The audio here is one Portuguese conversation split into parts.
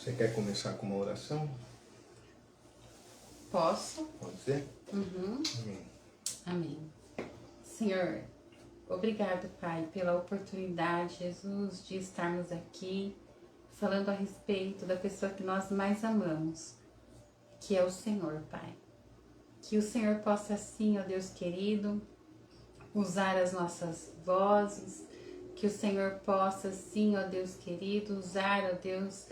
Você quer começar com uma oração? Posso? Pode ser? Uhum. Amém. Amém. Senhor, obrigado, Pai, pela oportunidade, Jesus, de estarmos aqui falando a respeito da pessoa que nós mais amamos, que é o Senhor, Pai. Que o Senhor possa, assim, ó Deus querido, usar as nossas vozes, que o Senhor possa, sim, ó Deus querido, usar, ó Deus,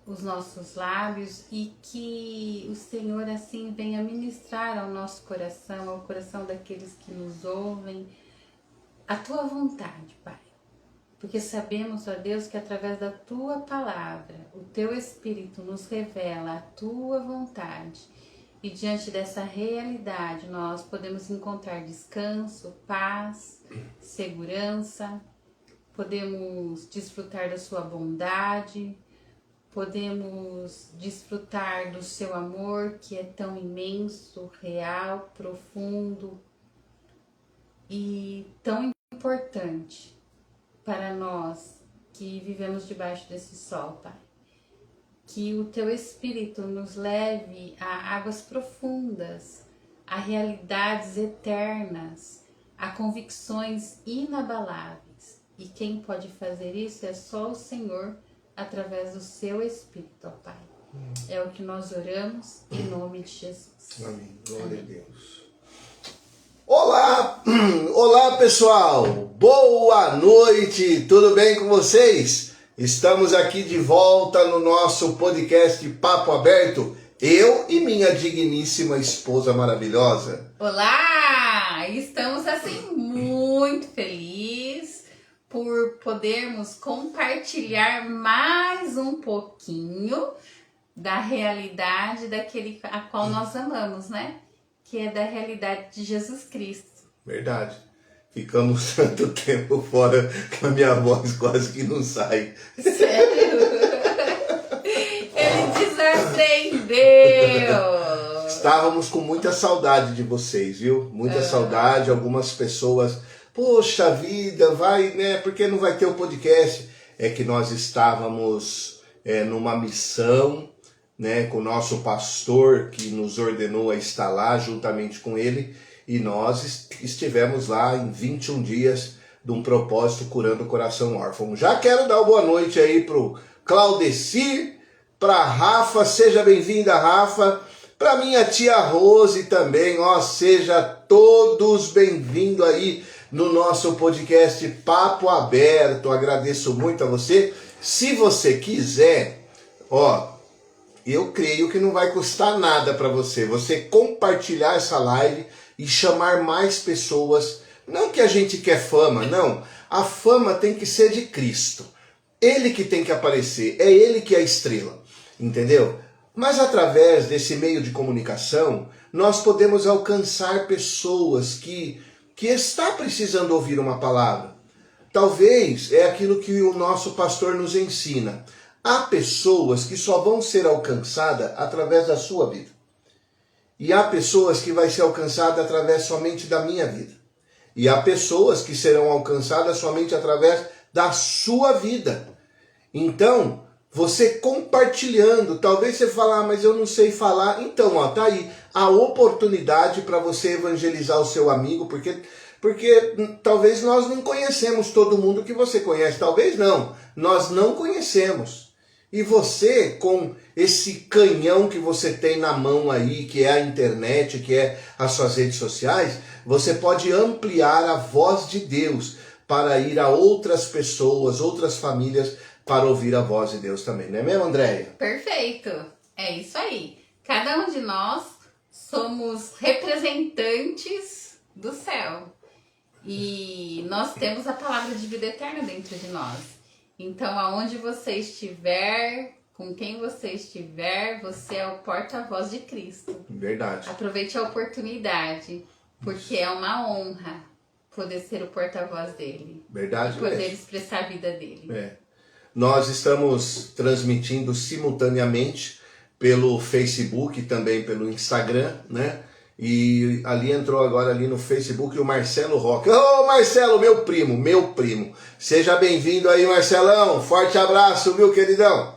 os nossos lábios e que o Senhor, assim, venha ministrar ao nosso coração, ao coração daqueles que nos ouvem, a Tua vontade, Pai. Porque sabemos, ó Deus, que através da Tua palavra, o Teu Espírito nos revela a Tua vontade. E diante dessa realidade, nós podemos encontrar descanso, paz, segurança, podemos desfrutar da Sua bondade, podemos desfrutar do Seu amor, que é tão imenso, real, profundo e tão importante para nós que vivemos debaixo desse sol, Pai. Que o Teu Espírito nos leve a águas profundas, a realidades eternas, a convicções inabaláveis. E quem pode fazer isso é só o Senhor, através do Seu Espírito, ó Pai. É o que nós oramos em nome de Jesus. Amém. Glória Amém. a Deus. Olá! Olá, pessoal! Boa noite! Tudo bem com vocês? Estamos aqui de volta no nosso podcast Papo Aberto. Eu e minha digníssima esposa maravilhosa. Olá! Estamos assim muito felizes por podermos compartilhar mais um pouquinho da realidade daquele a qual nós amamos, né? Que é da realidade de Jesus Cristo. Verdade. Ficamos tanto tempo fora que a minha voz quase que não sai. Sério? Ele desacendeu! Estávamos com muita saudade de vocês, viu? Muita saudade, algumas pessoas, poxa vida, vai, né? Por que não vai ter o podcast? É que nós estávamos numa missão, né? Com o nosso pastor que nos ordenou a estar lá juntamente com ele. E nós estivemos lá em 21 dias de um propósito curando o coração órfão. Já quero dar uma boa noite aí pro Claudecir, pra Rafa, seja bem-vinda, Rafa. Pra minha tia Rose também, ó, seja todos bem-vindos aí no nosso podcast Papo Aberto. Agradeço muito a você. Se você quiser, ó, eu creio que não vai custar nada para você compartilhar essa live e chamar mais pessoas. Não que a gente quer fama, não. A fama tem que ser de Cristo. Ele que tem que aparecer, é Ele que é a estrela, entendeu? Mas através desse meio de comunicação, nós podemos alcançar pessoas que está precisando ouvir uma palavra. Talvez é aquilo que o nosso pastor nos ensina. Há pessoas que só vão ser alcançadas através da sua vida. E há pessoas que vai ser alcançada através somente da minha vida. E há pessoas que serão alcançadas somente através da sua vida. Então, você compartilhando, talvez você fale, mas eu não sei falar. Então, ó, tá aí a oportunidade para você evangelizar o seu amigo, porque talvez nós não conhecemos todo mundo que você conhece. Talvez não, nós não conhecemos. E você, com esse canhão que você tem na mão aí, que é a internet, que é as suas redes sociais, você pode ampliar a voz de Deus para ir a outras pessoas, outras famílias, para ouvir a voz de Deus também. Não é mesmo, Andréia? Perfeito! É isso aí. Cada um de nós somos representantes do céu. E nós temos a palavra de vida eterna dentro de nós. Então, aonde você estiver, com quem você estiver, você é o porta-voz de Cristo. Verdade. Aproveite a oportunidade, porque é uma honra poder ser o porta-voz dele. Verdade E poder mesmo. expressar a vida dele. Nós estamos transmitindo simultaneamente pelo Facebook e também pelo Instagram, né? E ali entrou agora ali no Facebook o Marcelo Roque. Ô Marcelo, meu primo. Seja bem-vindo aí, Marcelão. Forte abraço, viu, queridão?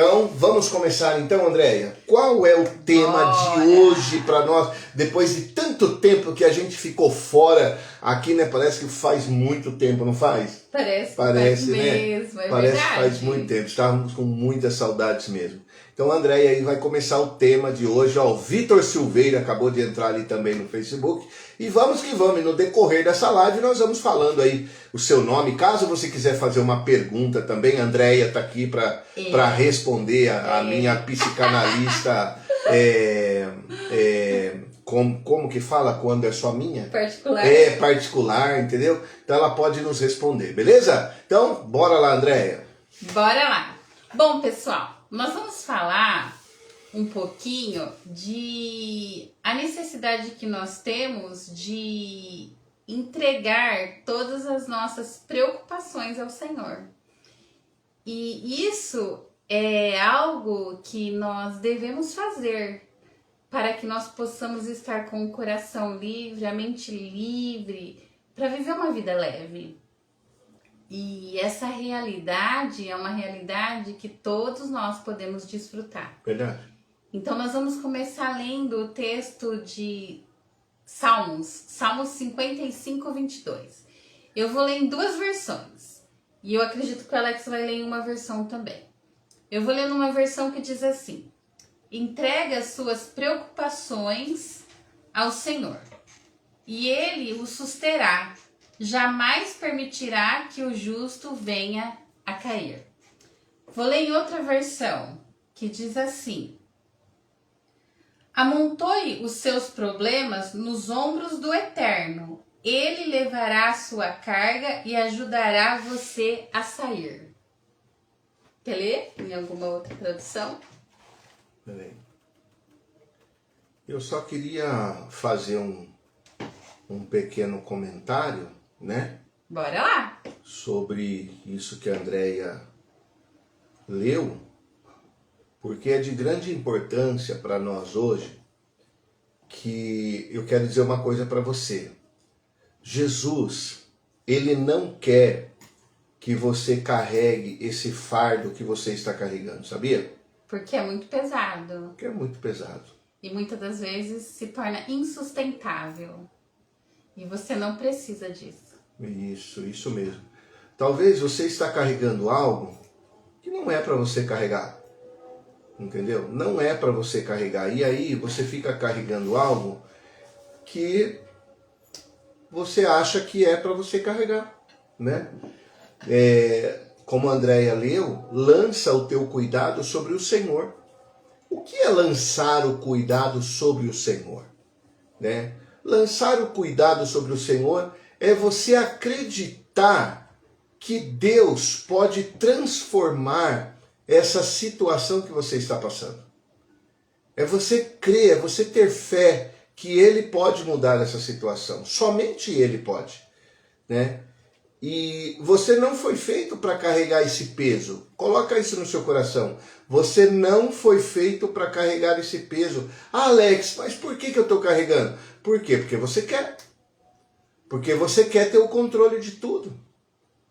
Então, vamos começar então, Andréia. Qual é o tema de hoje para nós? Depois de tanto tempo que a gente ficou fora aqui, né? Parece que faz muito tempo, não faz? Parece né? mesmo, é Parece verdade. que faz muito tempo. Estávamos com muitas saudades mesmo. Então, a Andréia aí vai começar o tema de hoje. Ó, o Vitor Silveira acabou de entrar ali também no Facebook. E vamos que vamos. E no decorrer dessa live nós vamos falando aí o seu nome. Caso você quiser fazer uma pergunta também, a Andréia está aqui para responder a minha psicanalista. Como que fala quando é só minha? Particular. É, particular, entendeu? Então ela pode nos responder, beleza? Então, bora lá, Andréia. Bora lá. Bom, pessoal, nós vamos falar um pouquinho de a necessidade que nós temos de entregar todas as nossas preocupações ao Senhor. E isso é algo que nós devemos fazer para que nós possamos estar com o coração livre, a mente livre, para viver uma vida leve. E essa realidade é uma realidade que todos nós podemos desfrutar. Verdade. Então nós vamos começar lendo o texto de Salmos 55, 22. Eu vou ler em duas versões. E eu acredito que o Alex vai ler em uma versão também. Eu vou ler numa versão que diz assim: entrega as suas preocupações ao Senhor, e Ele o susterá. Jamais permitirá que o justo venha a cair. Vou ler em outra versão, que diz assim: amontoe os seus problemas nos ombros do Eterno. Ele levará a sua carga e ajudará você a sair. Quer ler em alguma outra tradução? Peraí. Eu só queria fazer um pequeno comentário, né? Bora lá! Sobre isso que a Andréia leu, porque é de grande importância para nós hoje, que eu quero dizer uma coisa para você. Jesus, Ele não quer que você carregue esse fardo que você está carregando, sabia? Porque é muito pesado. Porque é muito pesado. E muitas das vezes se torna insustentável. E você não precisa disso. Isso mesmo. Talvez você está carregando algo que não é para você carregar. Entendeu? Não é para você carregar. E aí você fica carregando algo que você acha que é para você carregar, né? Como a Andréia leu, lança o teu cuidado sobre o Senhor. O que é lançar o cuidado sobre o Senhor? Né? Lançar o cuidado sobre o Senhor é você acreditar que Deus pode transformar essa situação que você está passando. É você crer, é você ter fé que Ele pode mudar essa situação. Somente Ele pode, né? E você não foi feito para carregar esse peso. Coloca isso no seu coração. Você não foi feito para carregar esse peso. Ah, Alex, mas por que eu estou carregando? Por quê? Porque você quer. Porque você quer ter o controle de tudo.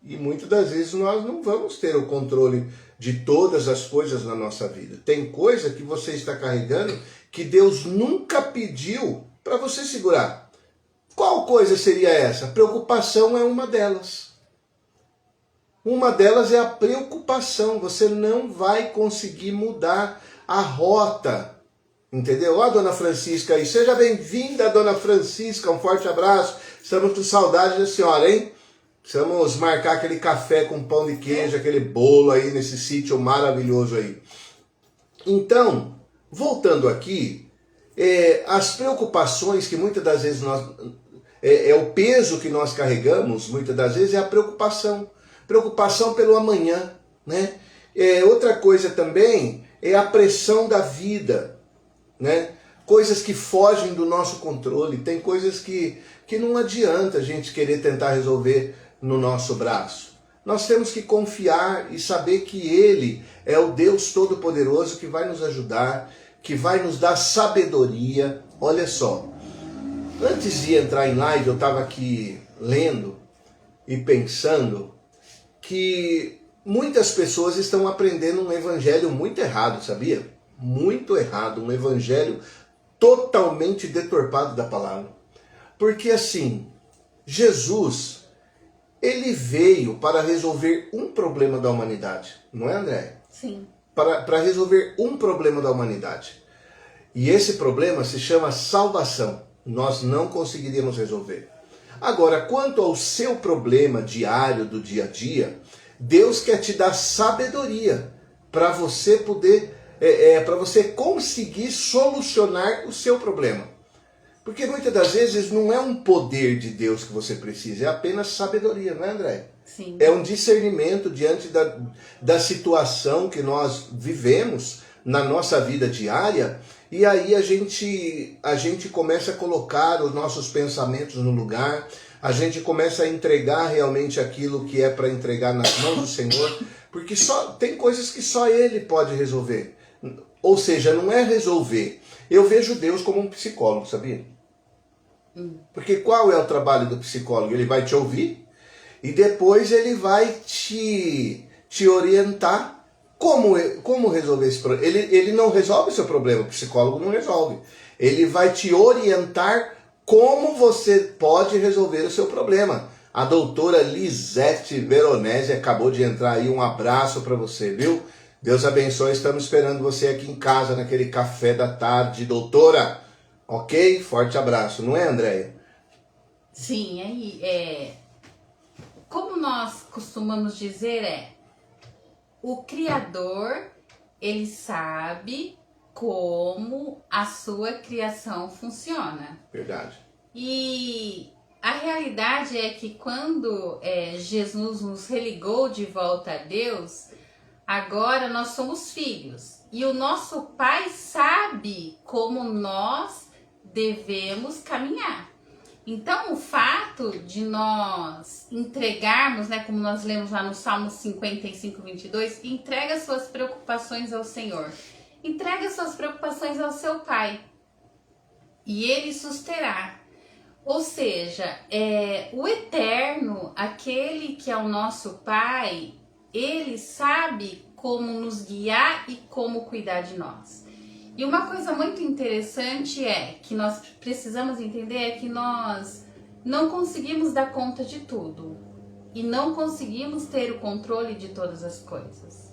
E muitas das vezes nós não vamos ter o controle de todas as coisas na nossa vida. Tem coisa que você está carregando que Deus nunca pediu para você segurar. Qual coisa seria essa? Preocupação é uma delas. Uma delas é a preocupação. Você não vai conseguir mudar a rota. Entendeu? Ó, a Dona Francisca aí. Seja bem-vinda, Dona Francisca. Um forte abraço. Estamos com saudade da senhora, hein? Precisamos marcar aquele café com pão de queijo, aquele bolo aí nesse sítio maravilhoso aí. Então, voltando aqui, as preocupações que muitas das vezes o peso que nós carregamos, muitas das vezes, é a preocupação. Preocupação pelo amanhã, né? Outra coisa também é a pressão da vida, né? Coisas que fogem do nosso controle. Tem coisas que não adianta a gente querer tentar resolver no nosso braço. Nós temos que confiar e saber que Ele é o Deus Todo-Poderoso que vai nos ajudar, que vai nos dar sabedoria. Olha só, antes de entrar em live eu estava aqui lendo e pensando que muitas pessoas estão aprendendo um evangelho muito errado, sabia? Muito errado, um evangelho totalmente deturpado da palavra. Porque assim, Jesus, ele veio para resolver um problema da humanidade, não é, André? Sim. Para resolver um problema da humanidade. E esse problema se chama salvação. Nós não conseguiríamos resolver. Agora, quanto ao seu problema diário do dia a dia, Deus quer te dar sabedoria para você poder, para você conseguir solucionar o seu problema. Porque muitas das vezes não é um poder de Deus que você precisa, é apenas sabedoria, não é, André? Sim. É um discernimento diante da situação que nós vivemos na nossa vida diária, e aí a gente começa a colocar os nossos pensamentos no lugar, a gente começa a entregar realmente aquilo que é para entregar nas mãos do Senhor, porque tem coisas que só Ele pode resolver. Ou seja, não é resolver. Eu vejo Deus como um psicólogo, sabia? Porque qual é o trabalho do psicólogo? Ele vai te ouvir e depois ele vai te orientar como resolver esse problema. Ele não resolve o seu problema, o psicólogo não resolve. Ele vai te orientar como você pode resolver o seu problema. A doutora Lisete Veronese acabou de entrar aí, um abraço para você, viu? Deus abençoe, estamos esperando você aqui em casa, naquele café da tarde, doutora. Ok? Forte abraço, não é, Andréia? Sim, aí como nós costumamos dizer, o Criador, ele sabe como a sua criação funciona. Verdade. E a realidade é que quando Jesus nos religou de volta a Deus, agora nós somos filhos. E o nosso Pai sabe como nós devemos caminhar. Então, o fato de nós entregarmos, né, como nós lemos lá no Salmo 55, 22, entrega suas preocupações ao Senhor. Entrega suas preocupações ao seu Pai. E Ele susterá. Ou seja, o Eterno, aquele que é o nosso Pai, Ele sabe como nos guiar e como cuidar de nós. E uma coisa muito interessante que nós precisamos entender é que nós não conseguimos dar conta de tudo e não conseguimos ter o controle de todas as coisas.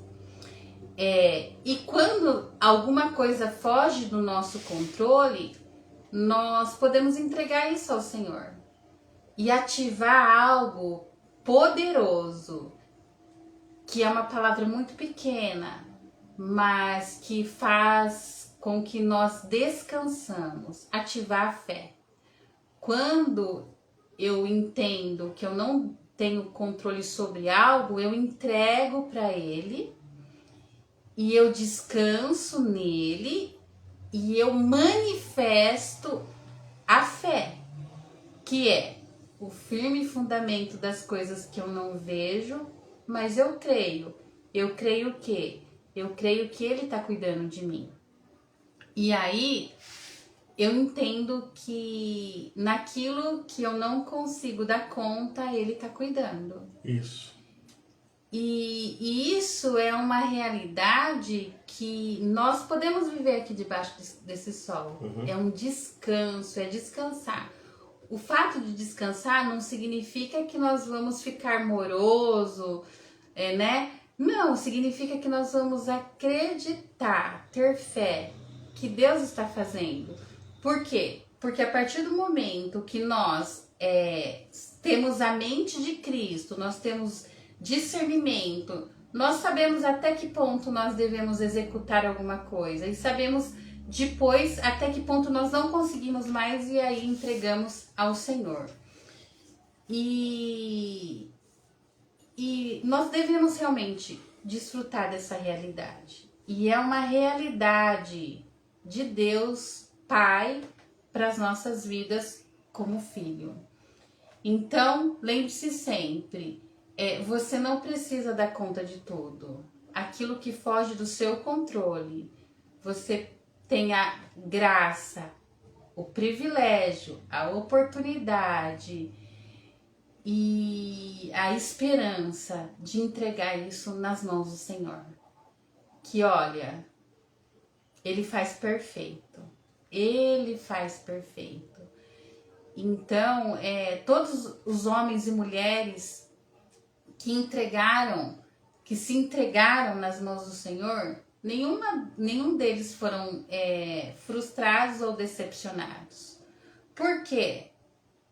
E quando alguma coisa foge do nosso controle, nós podemos entregar isso ao Senhor e ativar algo poderoso, que é uma palavra muito pequena, mas que faz com que nós descansamos, ativar a fé. Quando eu entendo que eu não tenho controle sobre algo, eu entrego para Ele e eu descanso nele e eu manifesto a fé, que é o firme fundamento das coisas que eu não vejo, mas eu creio. Eu creio o quê? Eu creio que Ele está cuidando de mim. E aí, eu entendo que naquilo que eu não consigo dar conta, Ele está cuidando. Isso. E isso é uma realidade que nós podemos viver aqui debaixo desse sol. Uhum. É um descanso, é descansar. O fato de descansar não significa que nós vamos ficar moroso, né? Não, significa que nós vamos acreditar, ter fé que Deus está fazendo. Por quê? Porque a partir do momento que nós temos a mente de Cristo, nós temos discernimento, nós sabemos até que ponto nós devemos executar alguma coisa e sabemos depois até que ponto nós não conseguimos mais e aí entregamos ao Senhor. E nós devemos realmente desfrutar dessa realidade. E é uma realidade de Deus Pai para as nossas vidas como filho. Então, lembre-se sempre, você não precisa dar conta de tudo. Aquilo que foge do seu controle, você tem a graça, o privilégio, a oportunidade e a esperança de entregar isso nas mãos do Senhor. Que olha, Ele faz perfeito. Ele faz perfeito. Então, todos os homens e mulheres que se entregaram nas mãos do Senhor, nenhum deles foram frustrados ou decepcionados. Por quê?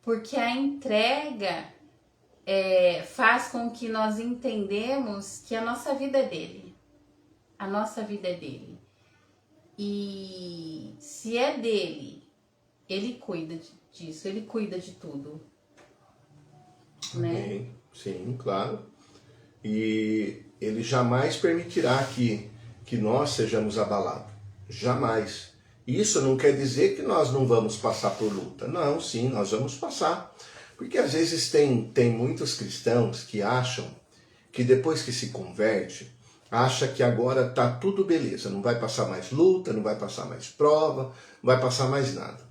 Porque a entrega faz com que nós entendemos que a nossa vida é dele. A nossa vida é dele. E se é dele, ele cuida disso, ele cuida de tudo. Né? Sim, claro. E ele jamais permitirá que nós sejamos abalados. Jamais. Isso não quer dizer que nós não vamos passar por luta. Não, sim, nós vamos passar. Porque às vezes tem muitos cristãos que acham que depois que se converte, acha que agora tá tudo beleza, não vai passar mais luta, não vai passar mais prova, não vai passar mais nada.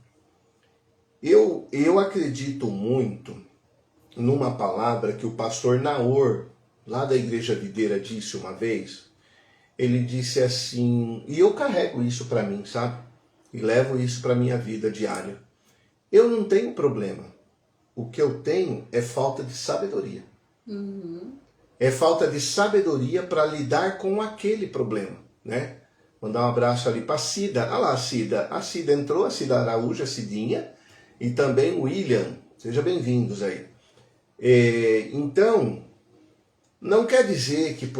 Eu acredito muito numa palavra que o pastor Naor, lá da Igreja Videira, disse uma vez. Ele disse assim, e eu carrego isso para mim, sabe? E levo isso para minha vida diária. Eu não tenho problema. O que eu tenho é falta de sabedoria. Uhum. É falta de sabedoria para lidar com aquele problema, né? Mandar um abraço ali para a Cida. Ah lá, a Cida. A Cida entrou, a Cida Araújo, a Cidinha, e também o William. Sejam bem-vindos aí. Então, não quer dizer que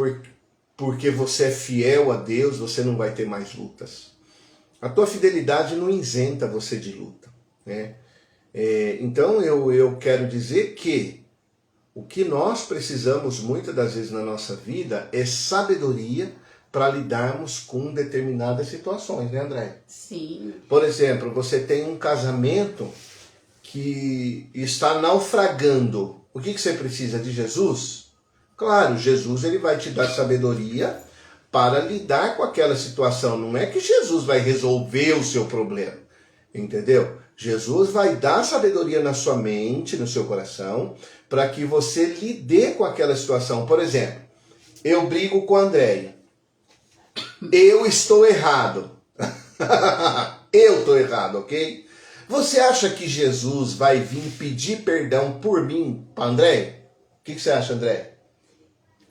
porque você é fiel a Deus, você não vai ter mais lutas. A tua fidelidade não isenta você de luta, né? Então, eu quero dizer que o que nós precisamos muitas das vezes na nossa vida é sabedoria para lidarmos com determinadas situações, né, André? Sim. Por exemplo, você tem um casamento que está naufragando. O que você precisa de Jesus? Claro, Jesus ele vai te dar sabedoria para lidar com aquela situação. Não é que Jesus vai resolver o seu problema, entendeu? Jesus vai dar sabedoria na sua mente, no seu coração, para que você lide com aquela situação. Por exemplo, eu brigo com a Andréia. Eu estou errado. Eu estou errado, ok? Você acha que Jesus vai vir pedir perdão por mim para Andréia? O que você acha, André?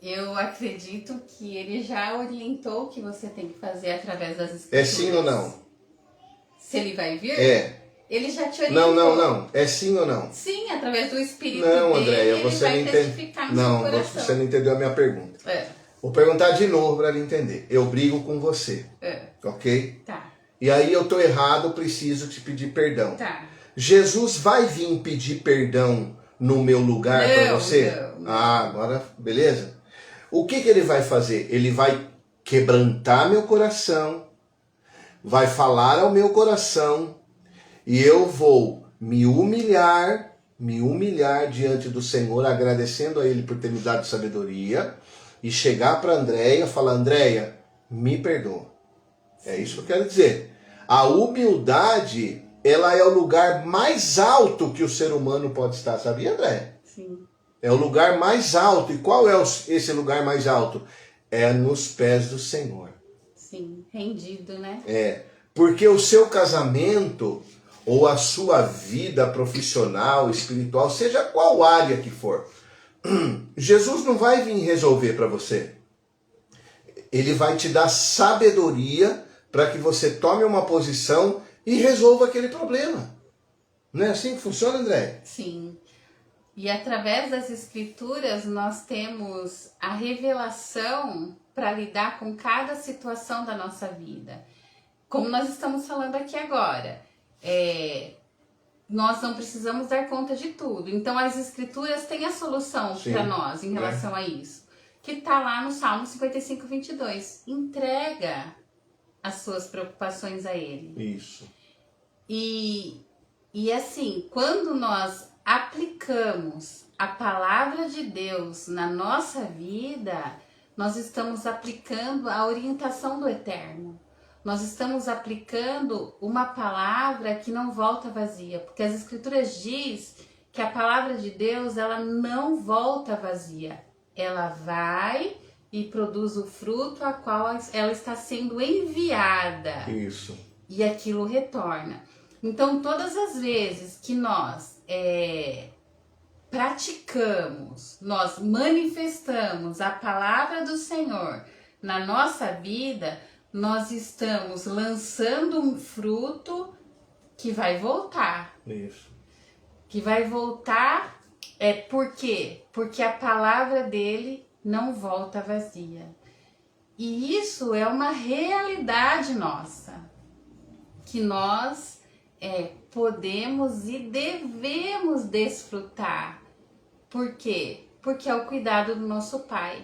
Eu acredito que ele já orientou o que você tem que fazer através das escrituras. É sim ou não? Se ele vai vir? É. Ele já te orientou. Não. É sim ou não? Sim, através do Espírito não, dele, Andréia, ele você vai não testificar no não, seu coração. você não entendeu a minha pergunta. Vou perguntar de novo para ele entender. Eu brigo com você, ok? Tá. E aí eu tô errado, preciso te pedir perdão. Tá. Jesus vai vir pedir perdão no meu lugar para você? Não. Ah, agora, beleza? O que ele vai fazer? Ele vai quebrantar meu coração, vai falar ao meu coração, e eu vou me humilhar diante do Senhor, agradecendo a Ele por ter me dado sabedoria, e chegar para Andréia e falar, Andréia, me perdoa. É isso que eu quero dizer. A humildade, ela é o lugar mais alto que o ser humano pode estar, sabia, Andréia? Sim. É o lugar mais alto. E qual é esse lugar mais alto? É nos pés do Senhor. Sim, rendido, né? Porque o seu casamento ou a sua vida profissional, espiritual, seja qual área que for, Jesus não vai vir resolver para você. Ele vai te dar sabedoria para que você tome uma posição e resolva aquele problema. Não é assim que funciona, André? Sim. E através das escrituras nós temos a revelação para lidar com cada situação da nossa vida. Como nós estamos falando aqui agora, nós não precisamos dar conta de tudo. Então as escrituras têm a solução para nós em relação a isso. Que está lá no Salmo 55, 22. Entrega as suas preocupações a Ele. Isso. E assim, quando nós aplicamos a palavra de Deus na nossa vida, nós estamos aplicando a orientação do Eterno. Nós estamos aplicando uma palavra que não volta vazia, porque as Escrituras diz que a palavra de Deus, ela não volta vazia. Ela vai e produz o fruto a qual ela está sendo enviada. Isso. E aquilo retorna. Então, todas as vezes que nós praticamos, nós manifestamos a palavra do Senhor na nossa vida, nós estamos lançando um fruto que vai voltar. Isso. Que vai voltar, por quê? Porque a palavra dele não volta vazia. E isso é uma realidade nossa, que nós podemos e devemos desfrutar. Por quê? Porque é o cuidado do nosso Pai.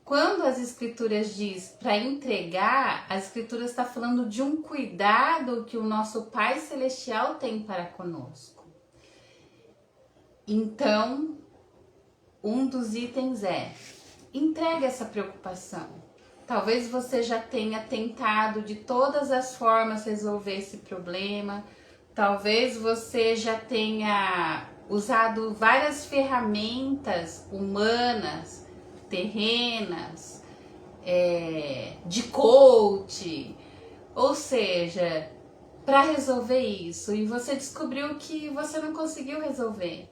Quando as Escrituras diz para entregar, a Escritura está falando de um cuidado que o nosso Pai Celestial tem para conosco. Então, um dos itens entregue essa preocupação. Talvez você já tenha tentado de todas as formas resolver esse problema. Talvez você já tenha usado várias ferramentas humanas, terrenas, de coach, ou seja, para resolver isso, e você descobriu que você não conseguiu resolver.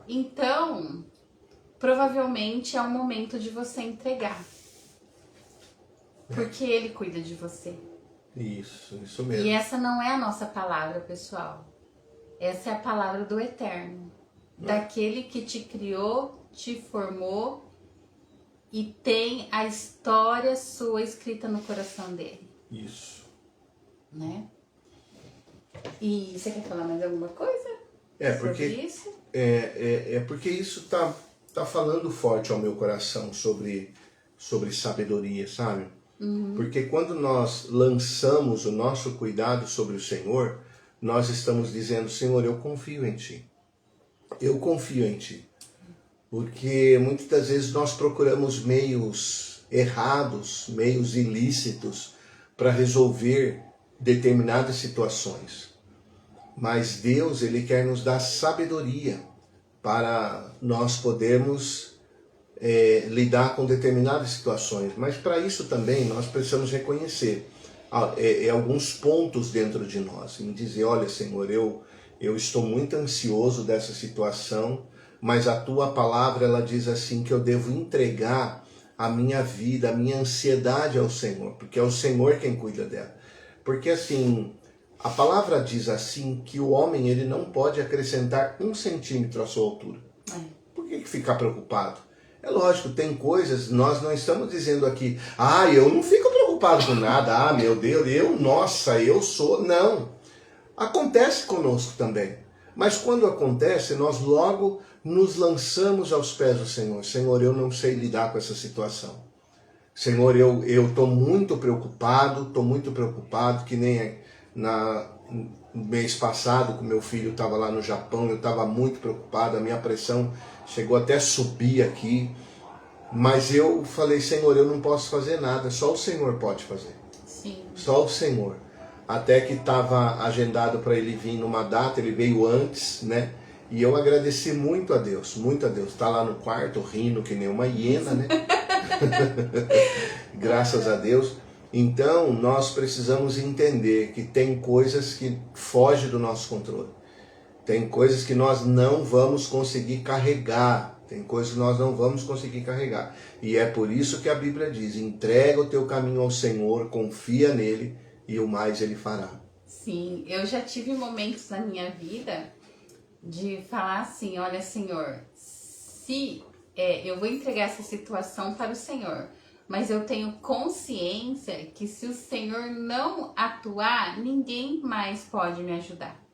Então, provavelmente é o momento de você entregar, porque ele cuida de você. Isso mesmo. E essa não é a nossa palavra, pessoal. Essa é a palavra do Eterno, daquele que te criou, te formou e tem a história sua escrita no coração dele. Isso. Né? E você quer falar mais alguma coisa porque sobre isso? Porque isso tá falando forte ao meu coração sobre sabedoria, sabe? Porque quando nós lançamos o nosso cuidado sobre o Senhor, nós estamos dizendo: Senhor, eu confio em Ti. Eu confio em Ti. Porque muitas das vezes nós procuramos meios errados, meios ilícitos para resolver determinadas situações. Mas Deus, Ele quer nos dar sabedoria para nós podermos lidar com determinadas situações. Mas para isso também nós precisamos reconhecer alguns pontos dentro de nós. E dizer: olha, Senhor, eu estou muito ansioso dessa situação, mas a Tua palavra, ela diz assim, que eu devo entregar a minha vida, a minha ansiedade ao Senhor, porque é o Senhor quem cuida dela. Porque assim, a palavra diz assim, que o homem, ele não pode acrescentar 1 centímetro à sua altura. Por que ficar preocupado? É lógico, tem coisas, nós não estamos dizendo aqui: eu não fico preocupado com nada, meu Deus, eu sou. Não. Acontece conosco também. Mas quando acontece, nós logo nos lançamos aos pés do Senhor. Senhor, eu não sei lidar com essa situação. Senhor, eu estou muito preocupado, que nem no mês passado, que meu filho estava lá no Japão, eu estava muito preocupado, a minha pressão chegou até a subir aqui, mas eu falei: Senhor, eu não posso fazer nada, só o Senhor pode fazer. Sim. Só o Senhor. Até que estava agendado para ele vir numa data, ele veio antes, né? E eu agradeci muito a Deus, muito a Deus. Está lá no quarto rindo que nem uma hiena, né? Graças a Deus. Então, nós precisamos entender que tem coisas que fogem do nosso controle. Tem coisas que nós não vamos conseguir carregar. E é por isso que a Bíblia diz: entrega o teu caminho ao Senhor, confia nele e o mais ele fará. Sim, eu já tive momentos na minha vida de falar assim: olha, Senhor, se eu vou entregar essa situação para o Senhor, mas eu tenho consciência que se o Senhor não atuar, ninguém mais pode me ajudar.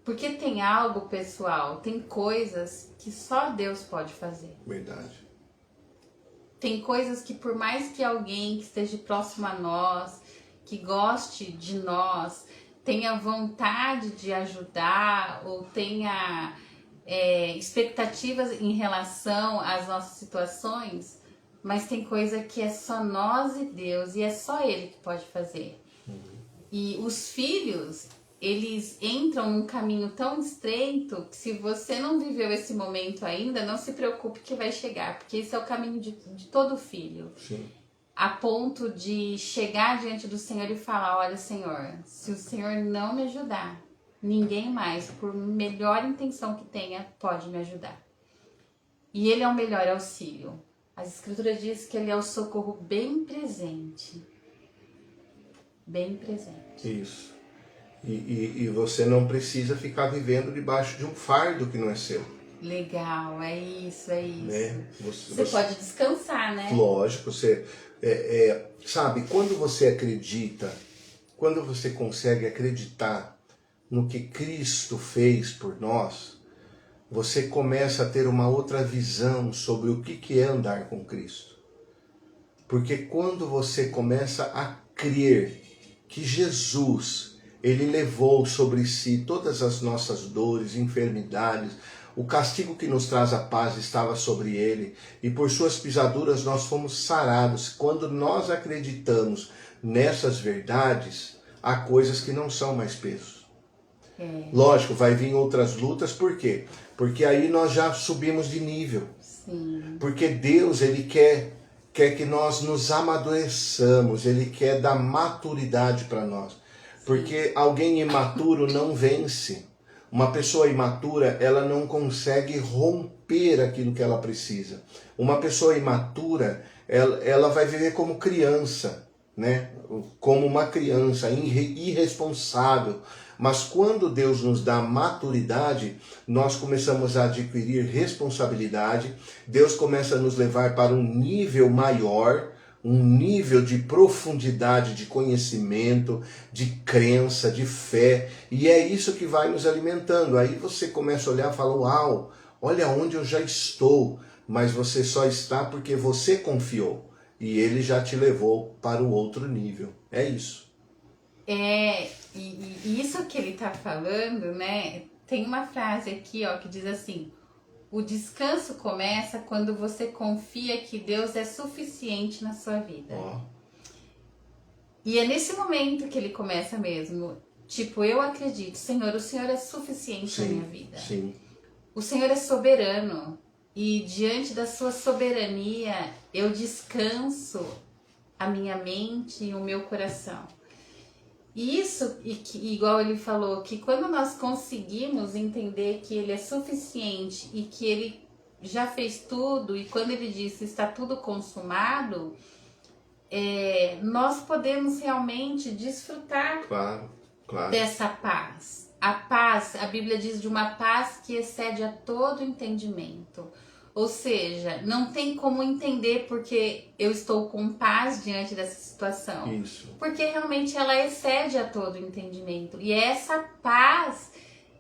Porque tem algo, pessoal, tem coisas que só Deus pode fazer. Verdade. Tem coisas que, por mais que alguém que esteja próximo a nós, que goste de nós, tenha vontade de ajudar ou tenha expectativas em relação às nossas situações, mas tem coisa que é só nós e Deus, e é só Ele que pode fazer. E os filhos, eles entram num caminho tão estreito que se você não viveu esse momento ainda, não se preocupe que vai chegar, porque esse é o caminho de todo filho. Sim. A ponto de chegar diante do Senhor e falar, olha, Senhor, se o Senhor não me ajudar, ninguém mais, por melhor intenção que tenha, pode me ajudar. E Ele é o melhor auxílio. As Escrituras dizem que Ele é o socorro bem presente. Bem presente. Isso. E você não precisa ficar vivendo debaixo de um fardo que não é seu. Legal, é isso, é isso. Né? Você pode descansar, né? Lógico, você... sabe, quando você acredita, quando você consegue acreditar no que Cristo fez por nós, você começa a ter uma outra visão sobre o que é andar com Cristo. Porque quando você começa a crer que Jesus, Ele levou sobre si todas as nossas dores, enfermidades, o castigo que nos traz a paz estava sobre Ele, e por suas pisaduras nós fomos sarados. Quando nós acreditamos nessas verdades, há coisas que não são mais peso. Lógico, vai vir outras lutas, por quê? Porque aí nós já subimos de nível. Sim. Porque Deus, Ele quer que nós nos amadureçamos, Ele quer dar maturidade para nós. Porque alguém imaturo não vence. Uma pessoa imatura, ela não consegue romper aquilo que ela precisa. Uma pessoa imatura, ela vai viver como criança, né? Como uma criança irresponsável. Mas quando Deus nos dá maturidade, nós começamos a adquirir responsabilidade, Deus começa a nos levar para um nível maior, um nível de profundidade de conhecimento, de crença, de fé, e é isso que vai nos alimentando. Aí você começa a olhar e fala, uau, olha onde eu já estou, mas você só está porque você confiou, e Ele já te levou para o outro nível. É isso. E isso que ele tá falando, né? Tem uma frase aqui, ó, que diz assim: o descanso começa quando você confia que Deus é suficiente na sua vida. Ó. E é nesse momento que ele começa mesmo. Tipo, eu acredito, Senhor, o Senhor é suficiente na minha vida. Sim. O Senhor é soberano. E diante da sua soberania, eu descanso a minha mente e o meu coração. E isso, igual ele falou, que quando nós conseguimos entender que Ele é suficiente e que Ele já fez tudo, e quando Ele disse está tudo consumado, nós podemos realmente desfrutar Claro. dessa paz. A paz, a Bíblia diz de uma paz que excede a todo entendimento. Ou seja, não tem como entender porque eu estou com paz diante dessa situação. Isso. Porque realmente ela excede a todo entendimento. E é essa paz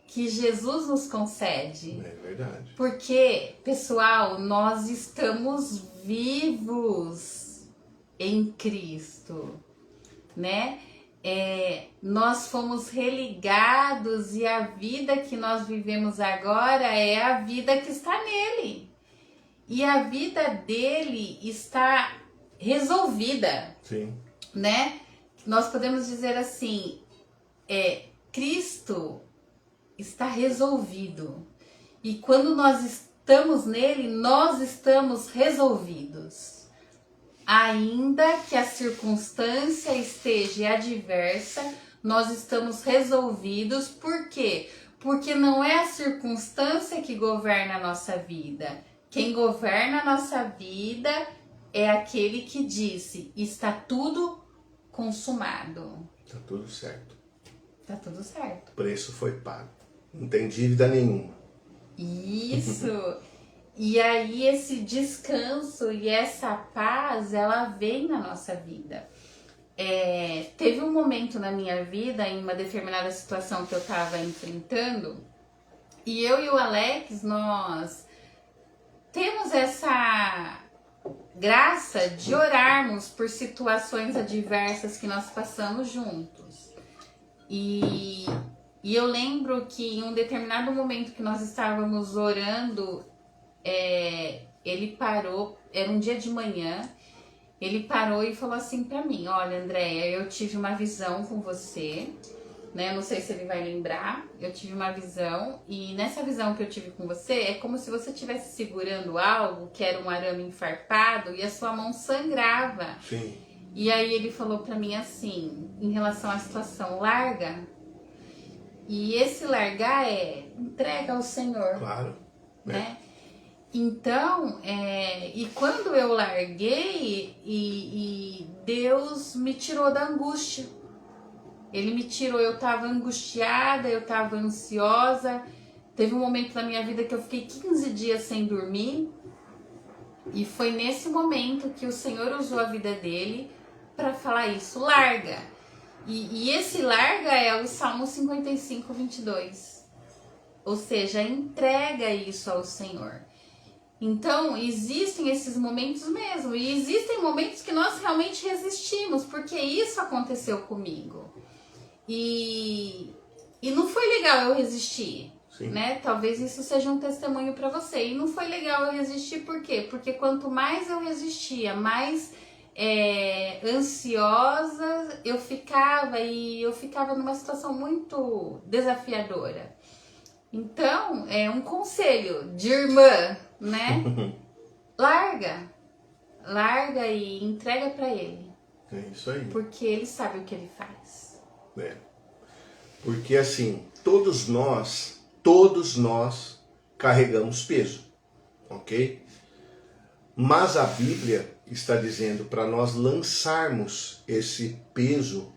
que Jesus nos concede. É verdade. Porque, pessoal, nós estamos vivos em Cristo, né? Nós fomos religados e a vida que nós vivemos agora é a vida que está nele. E a vida dele está resolvida. Sim. Né? Nós podemos dizer assim, Cristo está resolvido. E quando nós estamos nele, nós estamos resolvidos. Ainda que a circunstância esteja adversa, nós estamos resolvidos. Por quê? Porque não é a circunstância que governa a nossa vida. Quem governa a nossa vida é aquele que disse, está tudo consumado. Tá tudo certo. Tá tudo certo. O preço foi pago. Não tem dívida nenhuma. Isso. E aí esse descanso e essa paz, ela vem na nossa vida. Teve um momento na minha vida, em uma determinada situação que eu estava enfrentando, e eu e o Alex, nós temos essa graça de orarmos por situações adversas que nós passamos juntos. E eu lembro que em um determinado momento que nós estávamos orando, ele parou, era um dia de manhã, ele parou e falou assim pra mim, olha, Andréia, eu tive uma visão com você né? Não sei se ele vai lembrar. Eu tive uma visão e nessa visão que eu tive com você é como se você estivesse segurando algo que era um arame enfarpado e a sua mão sangrava. Sim. E aí ele falou pra mim assim, em relação à situação, larga. E esse largar é entrega ao Senhor. Claro. Né? Então, e quando eu larguei, e Deus me tirou da angústia. Ele me tirou, eu tava angustiada, eu tava ansiosa. Teve um momento na minha vida que eu fiquei 15 dias sem dormir. E foi nesse momento que o Senhor usou a vida dele para falar isso, larga. E esse larga é o Salmo 55, 22. Ou seja, entrega isso ao Senhor. Então, existem esses momentos mesmo. E existem momentos que nós realmente resistimos, porque isso aconteceu comigo. E não foi legal eu resistir, né? Talvez isso seja um testemunho para você. E não foi legal eu resistir, por quê? Porque quanto mais eu resistia, mais ansiosa eu ficava, e eu ficava numa situação muito desafiadora. Então, é um conselho de irmã, né? Larga e entrega para ele. É isso aí. Porque ele sabe o que ele faz. Porque assim, todos nós carregamos peso, ok? Mas a Bíblia está dizendo para nós lançarmos esse peso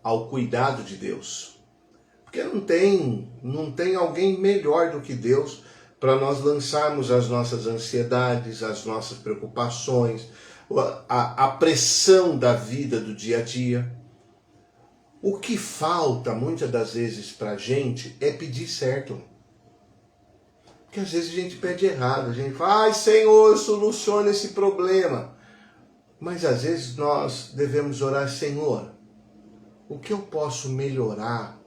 ao cuidado de Deus. Porque não tem alguém melhor do que Deus para nós lançarmos as nossas ansiedades, as nossas preocupações, a pressão da vida do dia a dia. O que falta muitas das vezes para a gente é pedir certo. Porque às vezes a gente pede errado, a gente fala, ai Senhor, soluciona esse problema. Mas às vezes nós devemos orar, Senhor, o que eu posso melhorar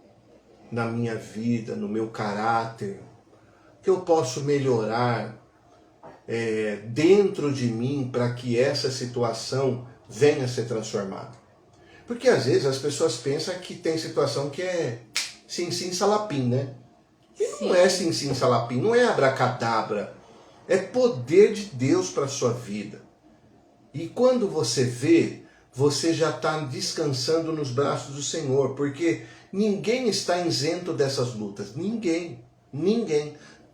na minha vida, no meu caráter? O que eu posso melhorar dentro de mim para que essa situação venha a ser transformada? Porque às vezes as pessoas pensam que tem situação que é sim, salapim, né? E não é sim, salapim, não é abracadabra. É poder de Deus para a sua vida. E quando você vê, você já está descansando nos braços do Senhor. Porque ninguém está isento dessas lutas. Ninguém.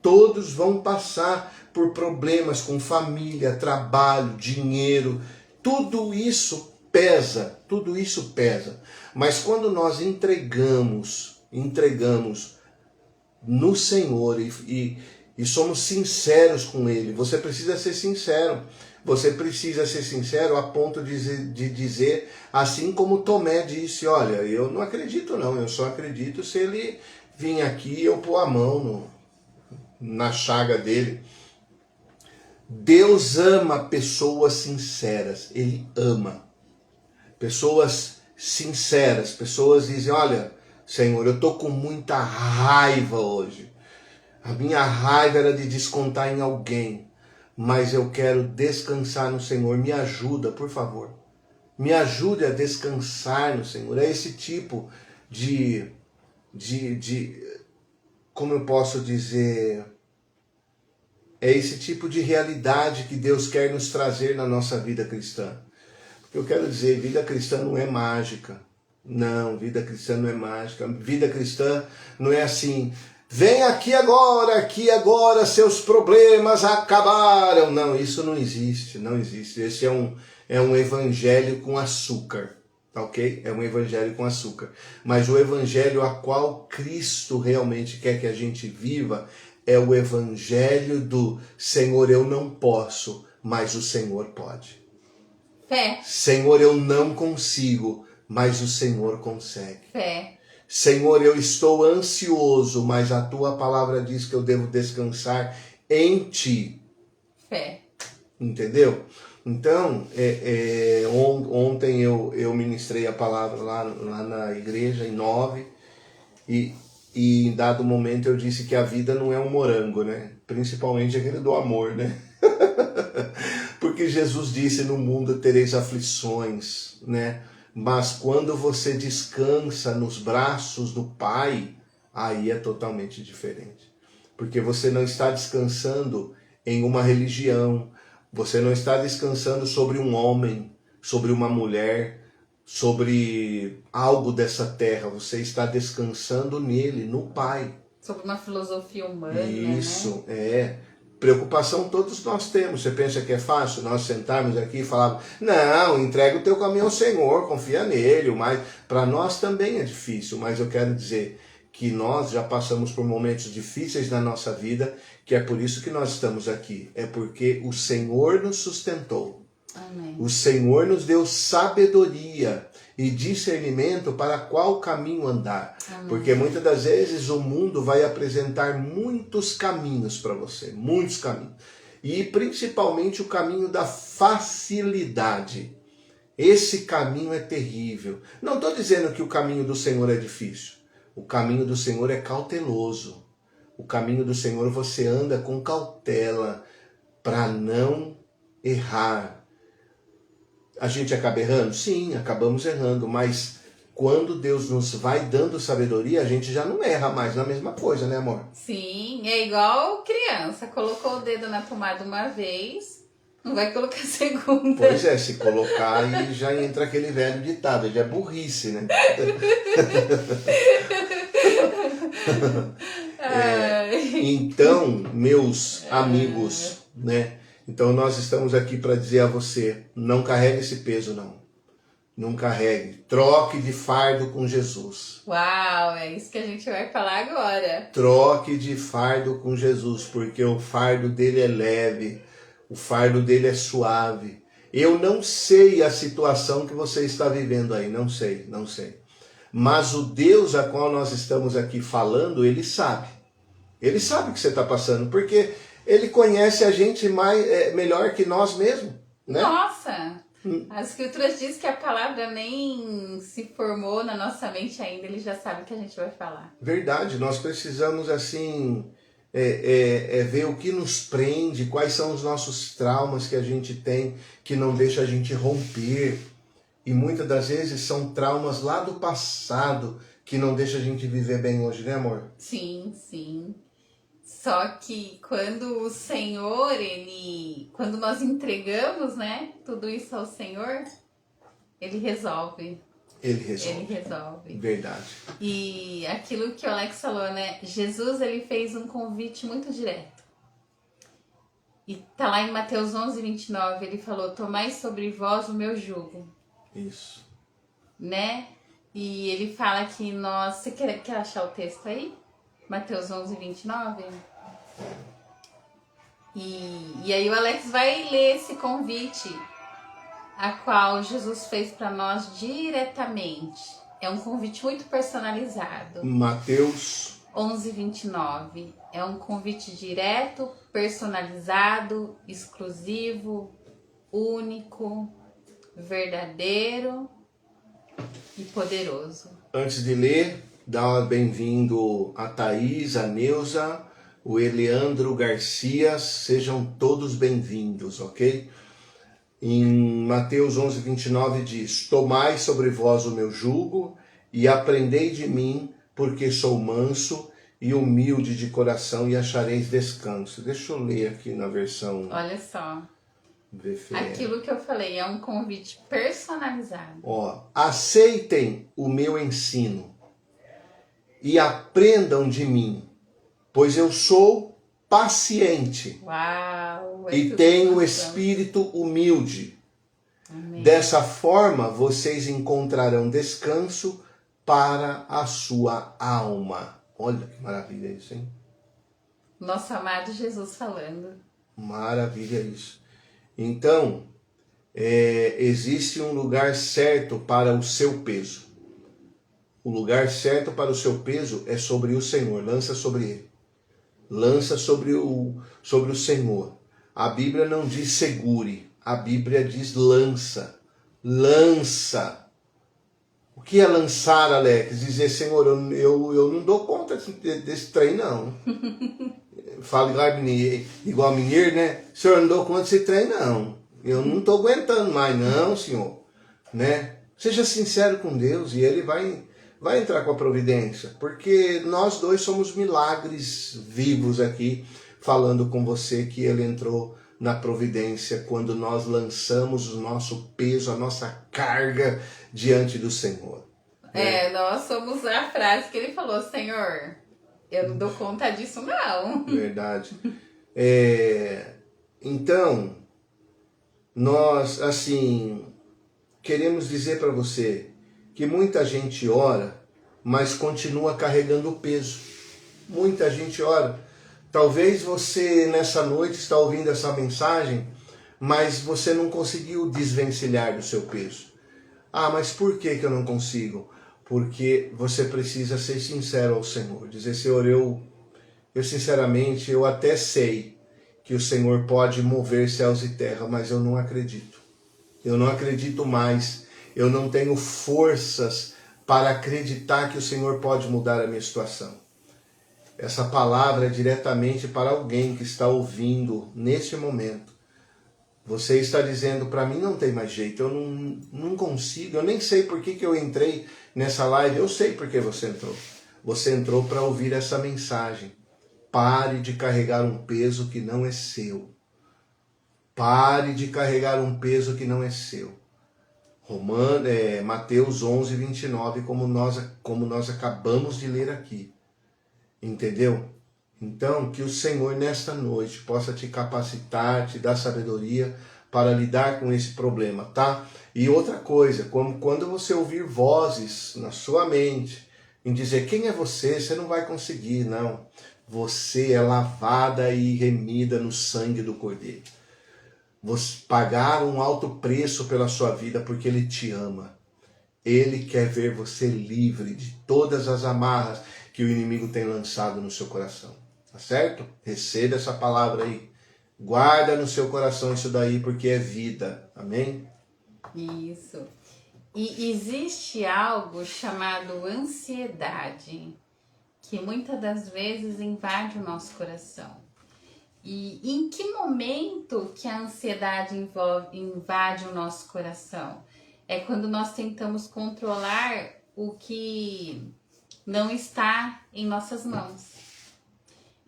Todos vão passar por problemas com família, trabalho, dinheiro. Tudo isso pesa. Mas quando nós entregamos no Senhor e somos sinceros com Ele, você precisa ser sincero. Você precisa ser sincero a ponto de dizer, assim como Tomé disse, olha, eu não acredito não, eu só acredito se ele vir aqui e eu pôr a mão na chaga dele. Deus ama pessoas sinceras, Ele ama. Pessoas sinceras, pessoas dizem, olha, Senhor, eu estou com muita raiva hoje. A minha raiva era de descontar em alguém, mas eu quero descansar no Senhor. Me ajuda, por favor. Me ajude a descansar no Senhor. É esse tipo de como eu posso dizer, é esse tipo de realidade que Deus quer nos trazer na nossa vida cristã. Eu quero dizer, vida cristã não é mágica. Não, vida cristã não é mágica. Vida cristã não é assim, vem aqui agora, seus problemas acabaram. Não, isso não existe. Esse é um evangelho com açúcar, ok? É um evangelho com açúcar. Mas o evangelho a qual Cristo realmente quer que a gente viva é o evangelho do Senhor, eu não posso, mas o Senhor pode. Fé. Senhor, eu não consigo, mas o Senhor consegue. Fé. Senhor, eu estou ansioso, mas a tua palavra diz que eu devo descansar em ti. Fé. Entendeu? Então, ontem eu ministrei a palavra lá na igreja, em 9, e em dado momento eu disse que a vida não é um morango, né? Principalmente aquele do amor, né? Porque Jesus disse, no mundo tereis aflições, né? Mas quando você descansa nos braços do Pai, aí é totalmente diferente. Porque você não está descansando em uma religião, você não está descansando sobre um homem, sobre uma mulher, sobre algo dessa terra. Você está descansando nele, no Pai. Sobre uma filosofia humana, Isso, né? Preocupação todos nós temos. Você pensa que é fácil nós sentarmos aqui e falar, não, entrega o teu caminho ao Senhor, confia nele. Mas para nós também é difícil, mas eu quero dizer que nós já passamos por momentos difíceis na nossa vida, que é por isso que nós estamos aqui. É porque o Senhor nos sustentou. Amém. O Senhor nos deu sabedoria e discernimento para qual caminho andar. Amém. Porque muitas das vezes o mundo vai apresentar muitos caminhos para você, muitos caminhos. E principalmente o caminho da facilidade. Esse caminho é terrível. Não estou dizendo que o caminho do Senhor é difícil. O caminho do Senhor é cauteloso. O caminho do Senhor você anda com cautela para não errar. A gente acaba errando? Sim, acabamos errando, mas quando Deus nos vai dando sabedoria, a gente já não erra mais na mesma coisa, né, amor? Sim, é igual criança, colocou o dedo na tomada uma vez, não vai colocar a segunda. Pois é, se colocar e já entra aquele velho ditado, já é burrice, né? Então, meus amigos, né? Então nós estamos aqui para dizer a você, não carregue esse peso não. Não carregue. Troque de fardo com Jesus. Uau, é isso que a gente vai falar agora. Troque de fardo com Jesus, porque o fardo dele é leve, o fardo dele é suave. Eu não sei a situação que você está vivendo aí, não sei. Mas o Deus a qual nós estamos aqui falando, ele sabe. Ele sabe o que você está passando, porque ele conhece a gente melhor que nós mesmos, né? Nossa! As escrituras dizem que a palavra nem se formou na nossa mente ainda, ele já sabe o que a gente vai falar. Verdade, nós precisamos assim ver o que nos prende, quais são os nossos traumas que a gente tem, que não deixa a gente romper. E muitas das vezes são traumas lá do passado que não deixa a gente viver bem hoje, né, amor? Sim, sim. Só que quando o Senhor, quando nós entregamos, né, tudo isso ao Senhor, Ele resolve. Ele resolve. Ele resolve. Verdade. E aquilo que o Alex falou, né, Jesus, ele fez um convite muito direto. E tá lá em Mateus 11:29, ele falou, tomai sobre vós o meu jugo. Isso. Né? E ele fala que nós... Você quer achar o texto aí? Mateus 11:29. E aí o Alex vai ler esse convite a qual Jesus fez para nós diretamente. É um convite muito personalizado. Mateus 11:29. É um convite direto, personalizado, exclusivo, único, verdadeiro e poderoso. Antes de ler, dá bem-vindo a Thaís, a Neuza, o Eleandro Garcia, sejam todos bem-vindos, ok? Em Mateus 11:29 diz, tomai sobre vós o meu jugo e aprendei de mim, porque sou manso e humilde de coração e achareis descanso. Deixa eu ler aqui na versão... Olha só. VFE. Aquilo que eu falei é um convite personalizado. Ó, aceitem o meu ensino e aprendam de mim, pois eu sou paciente. Uau! E tenho o espírito humilde. Amém. Dessa forma, vocês encontrarão descanso para a sua alma. Olha que maravilha isso, hein? Nosso amado Jesus falando. Maravilha isso. Então, existe um lugar certo para o seu peso. O lugar certo para o seu peso é sobre o Senhor. Lança sobre ele. Lança sobre o Senhor. A Bíblia não diz segure. A Bíblia diz lança. Lança. O que é lançar, Alex? Dizer, Senhor, eu não dou conta desse trem, não. Fala igual mineiro, né? Senhor, eu não dou conta desse trem, não. Eu não estou aguentando mais, não, senhor. Né? Seja sincero com Deus e Ele vai entrar com a providência, porque nós dois somos milagres vivos aqui, falando com você que Ele entrou na providência quando nós lançamos o nosso peso, a nossa carga diante do Senhor. Nós somos a frase que Ele falou: Senhor, eu não dou conta disso não. Verdade. Então, nós, assim, queremos dizer para você que muita gente ora, mas continua carregando o peso. Muita gente ora. Talvez você nessa noite está ouvindo essa mensagem, mas você não conseguiu desvencilhar do seu peso. Ah, mas por que eu não consigo? Porque você precisa ser sincero ao Senhor. Dizer, Senhor, eu sinceramente, eu até sei que o Senhor pode mover céus e terra, mas eu não acredito. Eu não acredito mais. Eu não tenho forças para acreditar que o Senhor pode mudar a minha situação. Essa palavra é diretamente para alguém que está ouvindo neste momento. Você está dizendo, para mim não tem mais jeito, eu não consigo, eu nem sei por que eu entrei nessa live. Eu sei por que você entrou. Você entrou para ouvir essa mensagem. Pare de carregar um peso que não é seu. Pare de carregar um peso que não é seu. Mateus 11, 29, como nós acabamos de ler aqui. Entendeu? Então, que o Senhor nesta noite possa te capacitar, te dar sabedoria para lidar com esse problema, tá? E outra coisa, quando você ouvir vozes na sua mente, em dizer quem é você não vai conseguir, não. Você é lavada e remida no sangue do Cordeiro. Você pagar um alto preço pela sua vida porque Ele te ama. Ele quer ver você livre de todas as amarras que o inimigo tem lançado no seu coração. Tá certo? Receba essa palavra aí. Guarda no seu coração isso daí, porque é vida. Amém? Isso. E existe algo chamado ansiedade, que muitas das vezes invade o nosso coração. E em que momento que a ansiedade invade o nosso coração? É quando nós tentamos controlar o que não está em nossas mãos.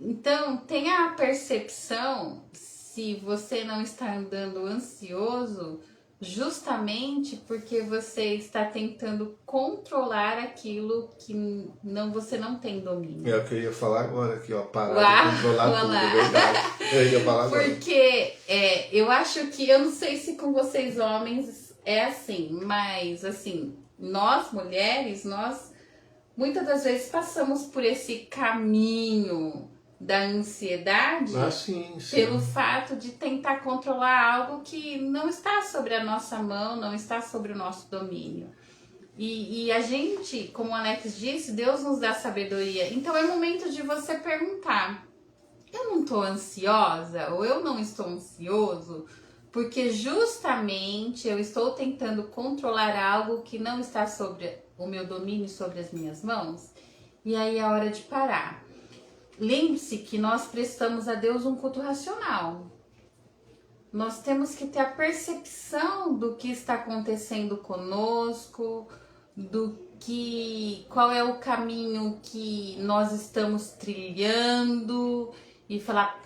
Então, tenha a percepção, se você não está andando ansioso, justamente porque você está tentando controlar aquilo que você não tem domínio. É o que eu ia falar agora aqui, ó. Parar de controlar tudo, é verdade. Eu ia falar agora. Porque eu acho que, eu não sei se com vocês homens é assim, mas assim, nós mulheres, nós muitas das vezes passamos por esse caminho da ansiedade sim. Pelo fato de tentar controlar algo que não está sobre a nossa mão, não está sobre o nosso domínio. E a gente, como o Alex disse, Deus nos dá sabedoria. Então é momento de você perguntar: eu não estou ansiosa ou eu não estou ansioso? Porque justamente eu estou tentando controlar algo que não está sobre o meu domínio, sobre as minhas mãos. E aí é hora de parar. Lembre-se que nós prestamos a Deus um culto racional. Nós temos que ter a percepção do que está acontecendo conosco, qual é o caminho que nós estamos trilhando e falar: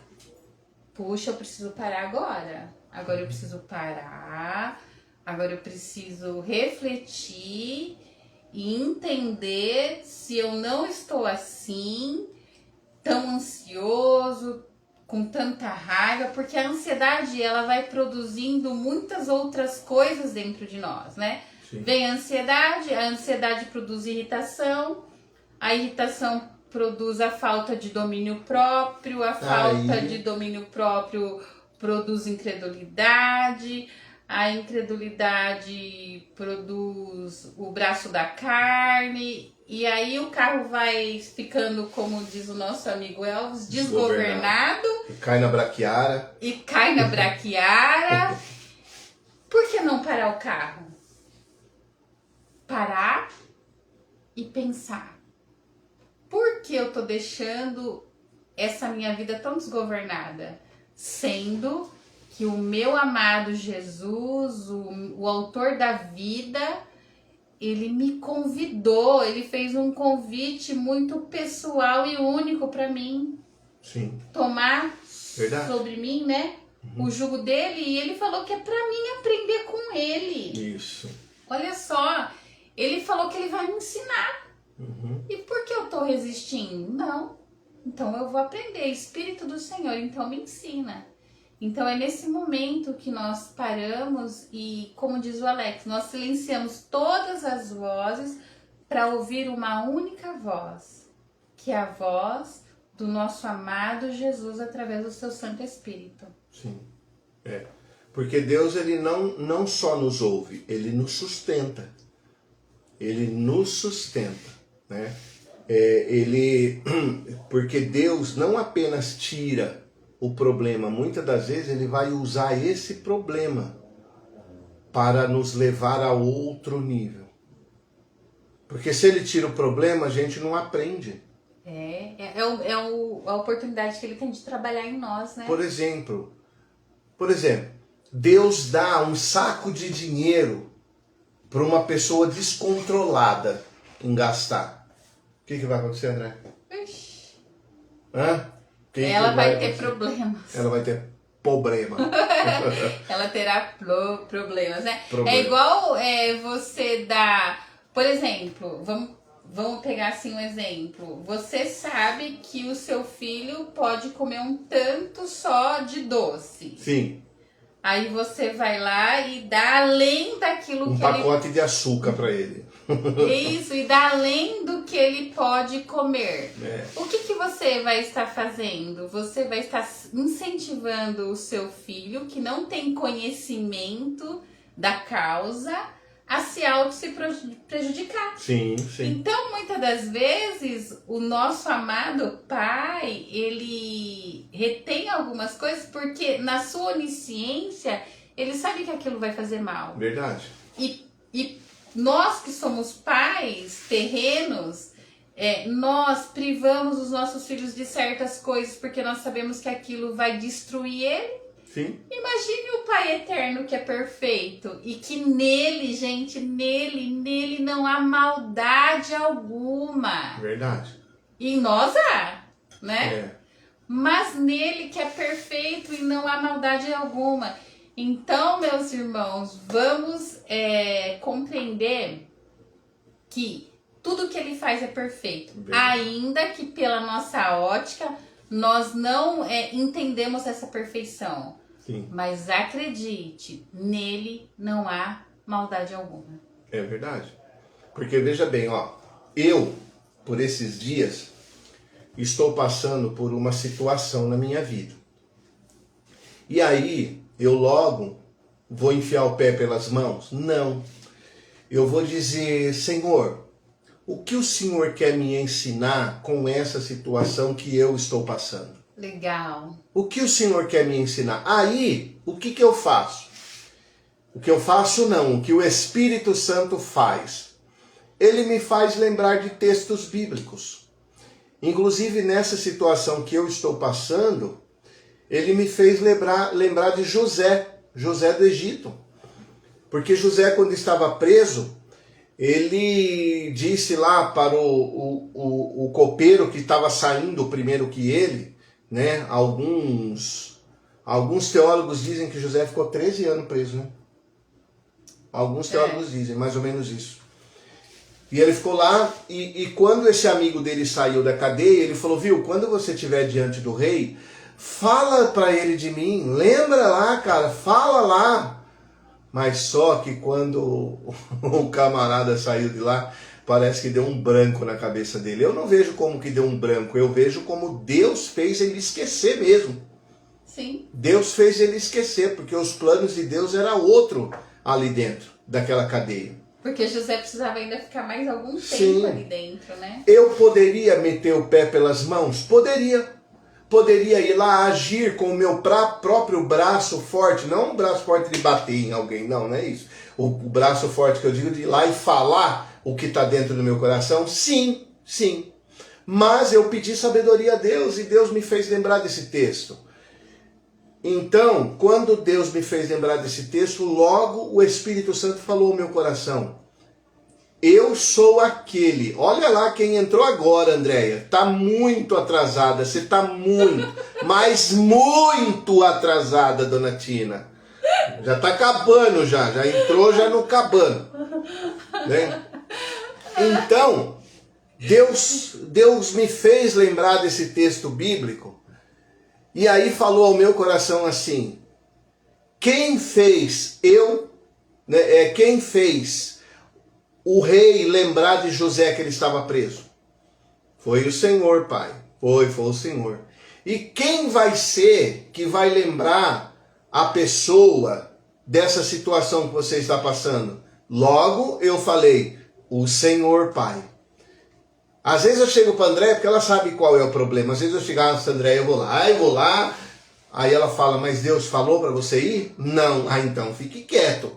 puxa, eu preciso parar agora. Agora eu preciso parar. Agora eu preciso refletir e entender se eu não estou assim, tão ansioso, com tanta raiva, porque a ansiedade ela vai produzindo muitas outras coisas dentro de nós, né? Sim. Vem a ansiedade produz irritação, a irritação produz a falta de domínio próprio, a falta de domínio próprio produz incredulidade, a incredulidade produz o braço da carne. E aí o carro vai ficando, como diz o nosso amigo Elvis, desgovernado. E cai na braquiara. Por que não parar o carro? Parar e pensar. Por que eu tô deixando essa minha vida tão desgovernada? Sendo que o meu amado Jesus, o autor da vida, ele me convidou, ele fez um convite muito pessoal e único para mim. Sim. Tomar Verdade. sobre mim, né? O jugo dele, e ele falou que é para mim aprender com ele. Isso. Olha só, ele falou que ele vai me ensinar. E por que eu tô resistindo? Não. Então eu vou aprender. Espírito do Senhor, então me ensina. Então é nesse momento que nós paramos e, como diz o Alex, nós silenciamos todas as vozes para ouvir uma única voz, que é a voz do nosso amado Jesus através do seu Santo Espírito. Sim. Porque Deus, ele não só nos ouve, ele nos sustenta. Ele nos sustenta, né? Porque Deus não apenas tira o problema, muitas das vezes ele vai usar esse problema para nos levar a outro nível. Porque se ele tira o problema, a gente não aprende. A oportunidade que ele tem de trabalhar em nós, né? Por exemplo, Deus dá um saco de dinheiro para uma pessoa descontrolada em gastar. O que vai acontecer, André? Ixi. Ela vai ter problemas. Ela vai ter problema. Ela terá problemas, né? Problema. É igual você dar... Por exemplo, vamos pegar assim um exemplo. Você sabe que o seu filho pode comer um tanto só de doce. Sim. Aí você vai lá e dá além daquilo que ele... Um pacote de açúcar para ele. Isso, e dá além do que ele pode comer. O que você vai estar fazendo? Você vai estar incentivando o seu filho, que não tem conhecimento da causa, a se prejudicar. Sim, sim. Então, muitas das vezes, o nosso amado Pai, ele retém algumas coisas porque na sua onisciência, ele sabe que aquilo vai fazer mal. Verdade. E nós que somos pais terrenos, nós privamos os nossos filhos de certas coisas porque nós sabemos que aquilo vai destruir ele. Sim. Imagine o Pai Eterno que é perfeito e que nele, gente, nele não há maldade alguma. Verdade. E em nós há, né? É. Mas nele que é perfeito e não há maldade alguma. Então, meus irmãos, vamos compreender que tudo que ele faz é perfeito. Verdade. Ainda que pela nossa ótica nós não entendemos essa perfeição. Sim. Mas acredite, nele não há maldade alguma. É verdade. Porque veja bem, eu, por esses dias, estou passando por uma situação na minha vida. E aí, eu logo vou enfiar o pé pelas mãos? Não. Eu vou dizer, Senhor, o que o Senhor quer me ensinar com essa situação que eu estou passando? Legal. O que o Senhor quer me ensinar? Aí, o que eu faço? O que eu faço não, o que o Espírito Santo faz. Ele me faz lembrar de textos bíblicos. Inclusive nessa situação que eu estou passando, ele me fez lembrar de José do Egito. Porque José, quando estava preso, ele disse lá para o copeiro que estava saindo primeiro que ele, né? Alguns teólogos dizem que José ficou 13 anos preso, né? Alguns teólogos dizem mais ou menos isso. E ele ficou lá, e quando esse amigo dele saiu da cadeia, ele falou, viu, quando você estiver diante do rei, fala para ele de mim, lembra lá, cara, fala lá. Mas só que quando o camarada saiu de lá, parece que deu um branco na cabeça dele. Eu não vejo como que deu um branco, eu vejo como Deus fez ele esquecer mesmo. Sim. Deus fez ele esquecer, porque os planos de Deus era outro ali dentro daquela cadeia. Porque José precisava ainda ficar mais algum tempo ali dentro, né? Eu poderia meter o pé pelas mãos? Poderia. Poderia ir lá agir com o meu próprio braço forte, não um braço forte de bater em alguém, não é isso. O braço forte que eu digo de ir lá e falar o que está dentro do meu coração, sim, sim. Mas eu pedi sabedoria a Deus e Deus me fez lembrar desse texto. Então, quando Deus me fez lembrar desse texto, logo o Espírito Santo falou ao meu coração, eu sou aquele. Olha lá quem entrou agora, Andréia. Tá muito atrasada. Você tá muito, mas muito atrasada, dona Tina. Já tá acabando já. Já entrou já no acabando. Né? Então, Deus me fez lembrar desse texto bíblico. E aí falou ao meu coração assim: quem fez quem fez o rei lembrar de José que ele estava preso? Foi o Senhor, Pai. Foi o Senhor. E quem vai ser que vai lembrar a pessoa dessa situação que você está passando? Logo eu falei, o Senhor, Pai. Às vezes eu chego para a Andréia porque ela sabe qual é o problema. Às vezes eu chego para a Andréia, eu vou lá. Aí ela fala, mas Deus falou para você ir? Não. Ah, então fique quieto.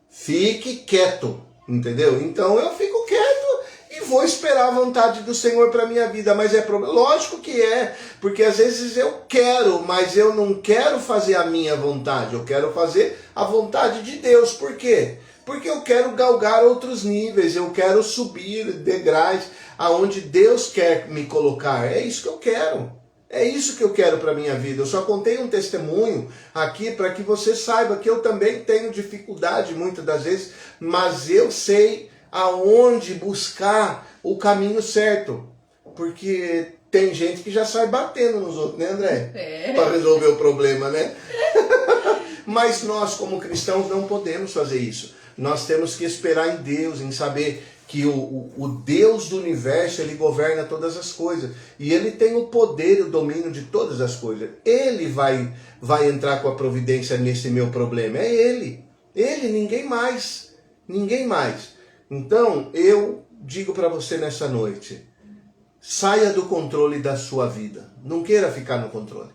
Fique quieto. Entendeu? Então eu fico quieto e vou esperar a vontade do Senhor para minha vida. Mas é problema. Lógico que é. Porque às vezes eu quero, mas eu não quero fazer a minha vontade. Eu quero fazer a vontade de Deus. Por quê? Porque eu quero galgar outros níveis. Eu quero subir degraus aonde Deus quer me colocar. É isso que eu quero. É isso que eu quero para a minha vida. Eu só contei um testemunho aqui para que você saiba que eu também tenho dificuldade muitas das vezes, mas eu sei aonde buscar o caminho certo. Porque tem gente que já sai batendo nos outros, né, André? Para resolver o problema, né? Mas nós, como cristãos, não podemos fazer isso. Nós temos que esperar em Deus, em saber que o Deus do universo, ele governa todas as coisas. E ele tem o poder e o domínio de todas as coisas. Ele vai entrar com a providência nesse meu problema. É ele. Ele, ninguém mais. Ninguém mais. Então, eu digo para você nessa noite, saia do controle da sua vida. Não queira ficar no controle.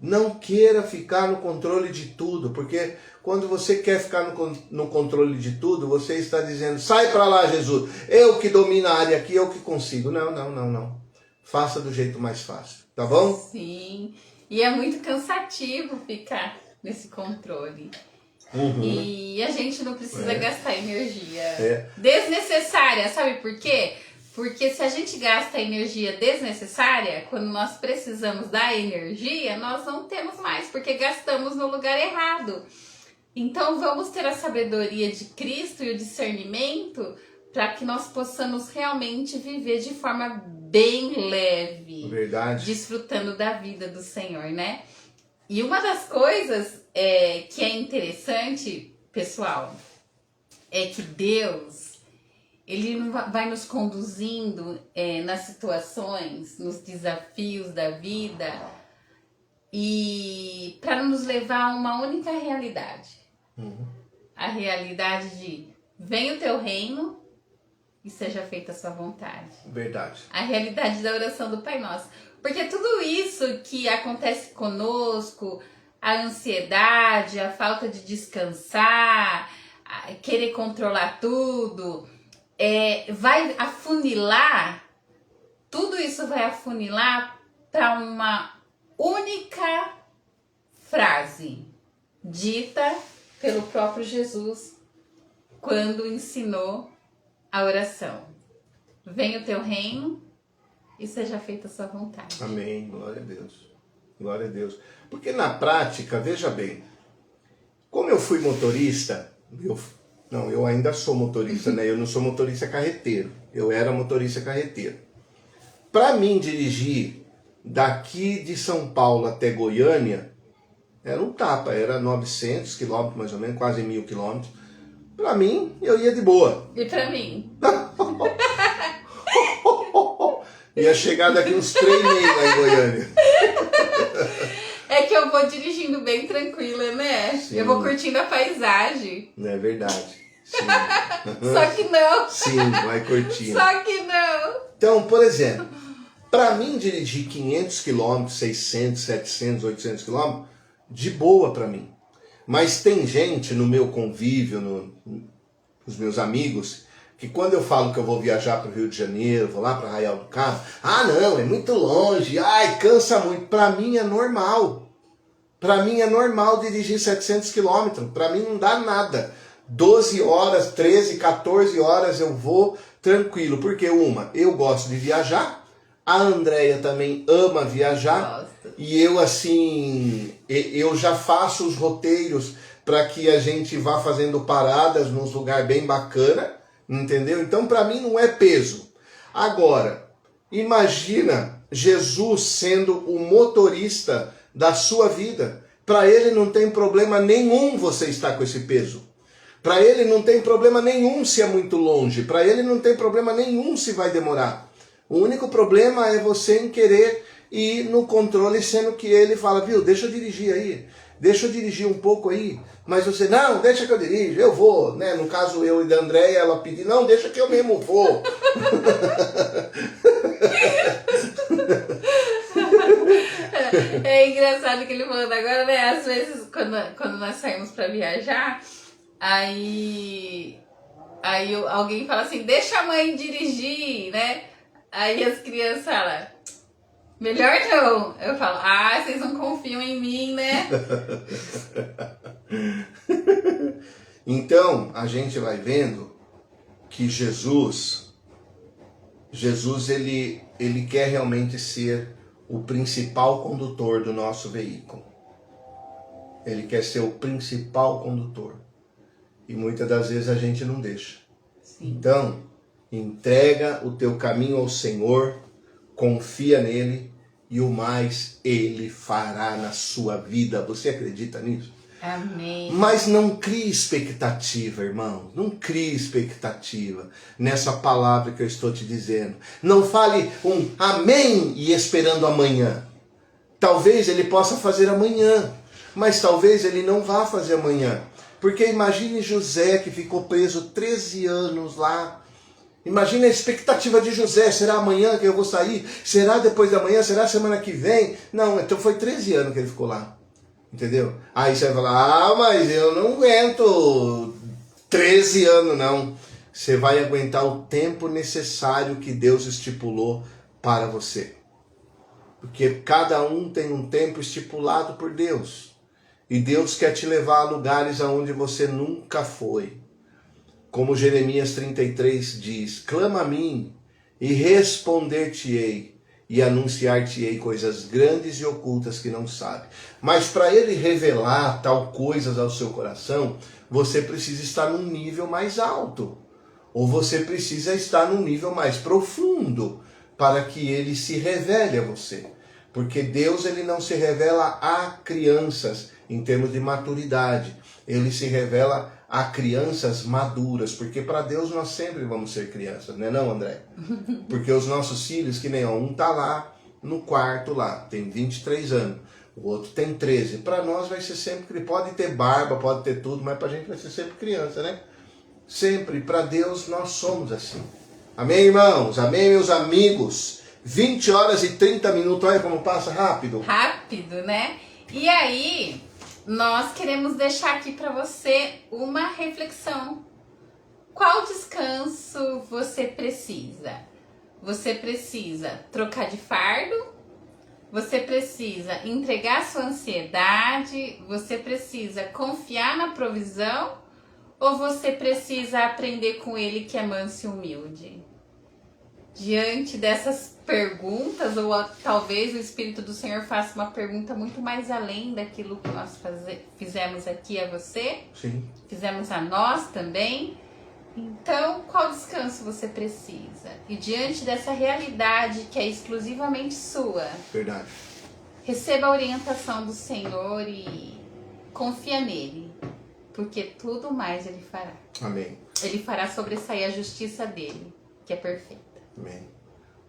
Não queira ficar no controle de tudo, porque quando você quer ficar no controle de tudo, você está dizendo, sai para lá, Jesus, eu que domino a área aqui, eu que consigo. Não. Faça do jeito mais fácil, tá bom? Sim, e é muito cansativo ficar nesse controle. Uhum. E a gente não precisa gastar energia desnecessária, sabe por quê? Porque se a gente gasta energia desnecessária, quando nós precisamos da energia, nós não temos mais, porque gastamos no lugar errado. Então vamos ter a sabedoria de Cristo e o discernimento para que nós possamos realmente viver de forma bem leve. Verdade. Desfrutando da vida do Senhor, né? E uma das coisas que é interessante, pessoal, é que Deus, ele vai nos conduzindo nas situações, nos desafios da vida, e para nos levar a uma única realidade. A realidade de venha o teu reino e seja feita a sua vontade. Verdade. A realidade da oração do Pai Nosso. Porque tudo isso que acontece conosco, a ansiedade, a falta de descansar, querer controlar tudo, vai afunilar, tudo isso vai afunilar para uma única frase dita pelo próprio Jesus quando ensinou a oração. Venha o teu reino e seja feita a sua vontade. Amém, glória a Deus. Glória a Deus. Porque na prática, veja bem, como eu fui motorista, eu ainda sou motorista, né? Eu não sou motorista carreteiro. Eu era motorista carreteiro. Para mim dirigir daqui de São Paulo até Goiânia, era um tapa, era 900 quilômetros mais ou menos, quase 1000 quilômetros. Para mim, eu ia de boa. E para mim? Ia chegar daqui uns 3 meses lá em Goiânia. É que eu vou dirigindo bem tranquila, né? Sim. Eu vou curtindo a paisagem. Não é verdade. Sim. Só que não. Sim, vai curtindo. Só que não. Então, por exemplo, para mim dirigir 500 quilômetros, 600, 700, 800 quilômetros, de boa para mim. Mas tem gente no meu convívio, os meus amigos, que quando eu falo que eu vou viajar para o Rio de Janeiro, vou lá para Arraial do Cabo, não, é muito longe, cansa muito. Para mim é normal. Para mim é normal dirigir 700 quilômetros. Para mim não dá nada. 12 horas, 13, 14 horas eu vou tranquilo. Porque eu gosto de viajar, a Andréia também ama viajar. Gosto. E eu assim, eu já faço os roteiros para que a gente vá fazendo paradas num lugar bem bacana, entendeu? Então para mim não é peso. Agora, imagina Jesus sendo o motorista da sua vida. Para ele não tem problema nenhum você estar com esse peso. Para ele não tem problema nenhum se é muito longe. Para ele não tem problema nenhum se vai demorar. O único problema é você em querer ir no controle, sendo que ele fala, viu, deixa eu dirigir aí. Deixa eu dirigir um pouco aí. Mas você, não, deixa que eu dirijo, eu vou. Né? No caso, eu e da Andréia, ela pediu, não, deixa que eu mesmo vou. É engraçado que ele falando agora, né? Às vezes, quando nós saímos pra viajar, aí alguém fala assim, deixa a mãe dirigir, né? Aí as crianças falam, melhor não. Eu falo, vocês não confiam em mim, né? Então, a gente vai vendo que Jesus ele quer realmente ser o principal condutor do nosso veículo. Ele quer ser o principal condutor. E muitas das vezes a gente não deixa. Sim. Então, entrega o teu caminho ao Senhor, confia nele e o mais ele fará na sua vida. Você acredita nisso? Amém. Mas não crie expectativa, irmão. Não crie expectativa nessa palavra que eu estou te dizendo. Não fale um amém e esperando amanhã. Talvez ele possa fazer amanhã, mas talvez ele não vá fazer amanhã. Porque imagine José que ficou preso 13 anos lá. Imagine a expectativa de José. Será amanhã que eu vou sair? Será depois da manhã? Será semana que vem? Não, então foi 13 anos que ele ficou lá. Entendeu? Aí você vai falar, mas eu não aguento 13 anos, não. Você vai aguentar o tempo necessário que Deus estipulou para você. Porque cada um tem um tempo estipulado por Deus. E Deus quer te levar a lugares aonde você nunca foi. Como Jeremias 33 diz, clama a mim e responder-te-ei. E anunciar-te-ei coisas grandes e ocultas que não sabe. Mas para ele revelar tal coisas ao seu coração, você precisa estar num nível mais alto. Ou você precisa estar num nível mais profundo para que ele se revele a você. Porque Deus ele não se revela a crianças em termos de maturidade. Ele se revela a crianças maduras, porque para Deus nós sempre vamos ser crianças, não é não, André? Porque os nossos filhos, que nem um tá lá no quarto lá, tem 23 anos, o outro tem 13. Para nós vai ser sempre, pode ter barba, pode ter tudo, mas para a gente vai ser sempre criança, né? Sempre, para Deus nós somos assim. Amém, irmãos? Amém, meus amigos? 20 horas e 30 minutos, olha como passa rápido. Rápido, né? E aí, nós queremos deixar aqui para você uma reflexão. Qual descanso você precisa? Você precisa trocar de fardo? Você precisa entregar sua ansiedade? Você precisa confiar na provisão? Ou você precisa aprender com ele que é manso e humilde? Diante dessas perguntas, ou talvez o Espírito do Senhor faça uma pergunta muito mais além daquilo que nós fizemos aqui a você, Sim. Fizemos a nós também. Então, qual descanso você precisa? E diante dessa realidade que é exclusivamente sua, Verdade. receba a orientação do Senhor e confia nele, porque tudo mais ele fará. Amém. Ele fará sobressair a justiça dele, que é perfeita. Amém.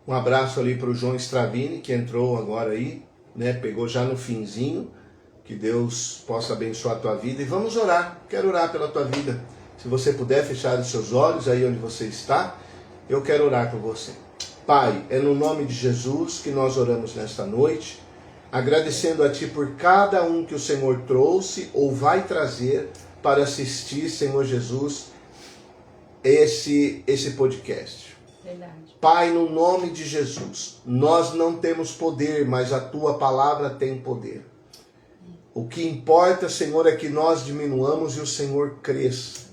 Um abraço ali para o João Stravini, que entrou agora aí, né? Pegou já no finzinho. Que Deus possa abençoar a tua vida. E vamos orar. Quero orar pela tua vida. Se você puder fechar os seus olhos aí onde você está, eu quero orar por você. Pai, é no nome de Jesus que nós oramos nesta noite, agradecendo a Ti por cada um que o Senhor trouxe ou vai trazer para assistir, Senhor Jesus, esse podcast. Verdade. Pai, no nome de Jesus, nós não temos poder, mas a Tua palavra tem poder. O que importa, Senhor, é que nós diminuamos e o Senhor cresça.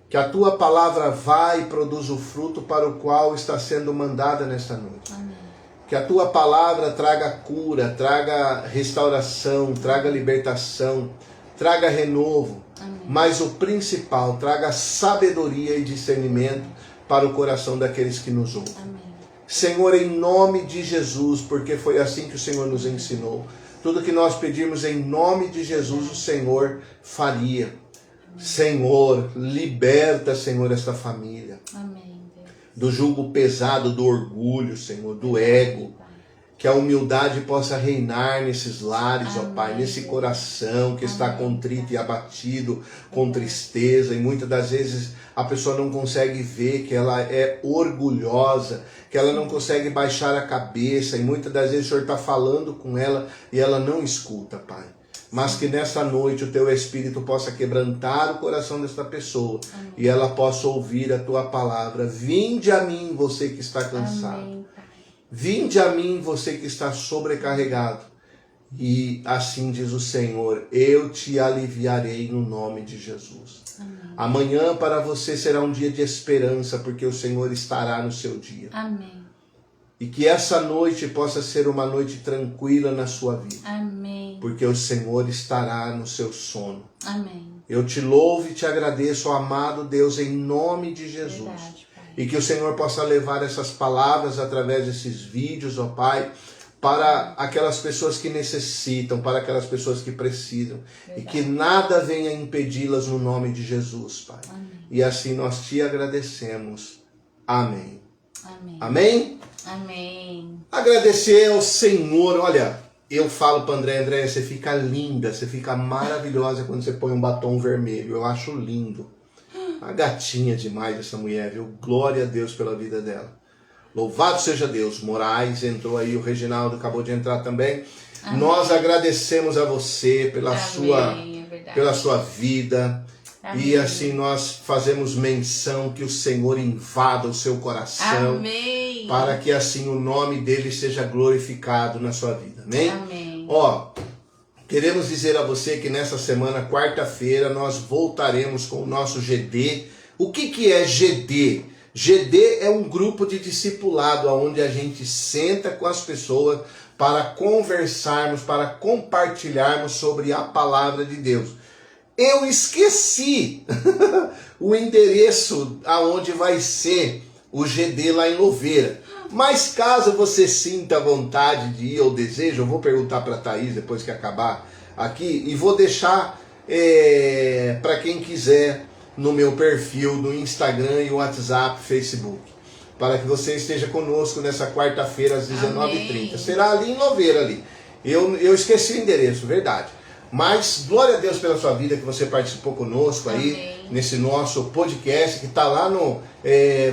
Que a tua palavra vá e produza o fruto para o qual está sendo mandada nesta noite. Amém. Que a tua palavra traga cura, traga restauração, traga libertação, traga renovo. Amém. Mas o principal, traga sabedoria e discernimento para o coração daqueles que nos ouvem. Amém. Senhor, em nome de Jesus, porque foi assim que o Senhor nos ensinou. Tudo que nós pedimos em nome de Jesus, o Senhor faria. Senhor, liberta, Senhor, esta família. Amém, Deus. Do jugo pesado, do orgulho, Senhor, do ego. Que a humildade possa reinar nesses lares, ó Pai, nesse coração que está contrito e abatido, com tristeza. E muitas das vezes a pessoa não consegue ver que ela é orgulhosa, que ela não consegue baixar a cabeça. E muitas das vezes o Senhor está falando com ela e ela não escuta, Pai. Mas que nessa noite o Teu Espírito possa quebrantar o coração desta pessoa. Amém. E ela possa ouvir a Tua palavra. Vinde a mim, você que está cansado. Amém. Vinde a mim, você que está sobrecarregado. E assim diz o Senhor, eu te aliviarei no nome de Jesus. Amém. Amanhã para você será um dia de esperança, porque o Senhor estará no seu dia. Amém. E que essa noite possa ser uma noite tranquila na sua vida. Amém. Porque o Senhor estará no seu sono. Amém. Eu te louvo e te agradeço, amado Deus, em nome de Jesus. Verdade, Pai. E que o Senhor possa levar essas palavras através desses vídeos, ó Pai, para aquelas pessoas que necessitam, para aquelas pessoas que precisam. Verdade. E que nada venha impedi-las no nome de Jesus, Pai. Amém. E assim nós te agradecemos. Amém. Amém. Amém? Amém. Agradecer ao Senhor. Olha, eu falo para André, você fica linda, você fica maravilhosa quando você põe um batom vermelho. Eu acho lindo. Uma gatinha demais essa mulher, viu? Glória a Deus pela vida dela. Louvado seja Deus. Moraes entrou aí, o Reginaldo acabou de entrar também. Amém. Nós agradecemos a você pela sua vida. Amém. E assim nós fazemos menção que o Senhor invada o seu coração. Amém. Para que assim o nome dele seja glorificado na sua vida. Amém? Amém. Ó, queremos dizer a você que nessa semana, quarta-feira, nós voltaremos com o nosso GD. O que é GD? GD é um grupo de discipulado onde a gente senta com as pessoas para conversarmos, para compartilharmos sobre a palavra de Deus. Eu esqueci o endereço aonde vai ser o GD lá em Louveira. Mas caso você sinta vontade de ir ou desejo, eu vou perguntar para a Thaís depois que acabar aqui e vou deixar para quem quiser no meu perfil no Instagram e WhatsApp, Facebook, para que você esteja conosco nessa quarta-feira às 19h30. Será ali em Louveira ali. Eu esqueci o endereço, verdade. Mas glória a Deus pela sua vida, que você participou conosco aí. Amém. Nesse nosso podcast que está lá no...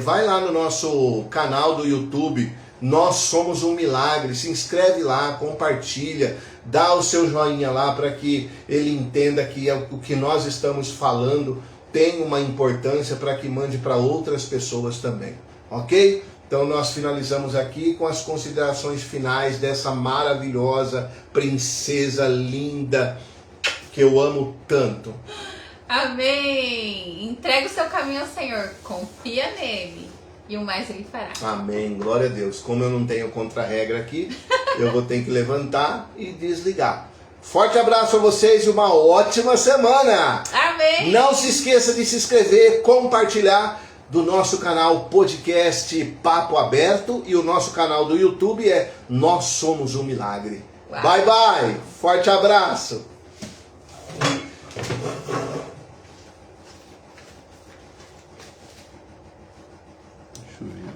vai lá no nosso canal do YouTube, Nós Somos um Milagre. Se inscreve lá, compartilha, dá o seu joinha lá para que ele entenda que o que nós estamos falando tem uma importância para que mande para outras pessoas também. Ok? Então nós finalizamos aqui com as considerações finais dessa maravilhosa princesa linda que eu amo tanto. Amém! Entrega o seu caminho ao Senhor, confia nele e o mais ele fará. Amém, glória a Deus. Como eu não tenho contra-regra aqui, eu vou ter que levantar e desligar. Forte abraço a vocês e uma ótima semana! Amém! Não se esqueça de se inscrever, compartilhar do nosso canal podcast Papo Aberto e o nosso canal do YouTube é Nós Somos um Milagre. Uau. Bye, bye! Forte abraço! Deixa eu ver.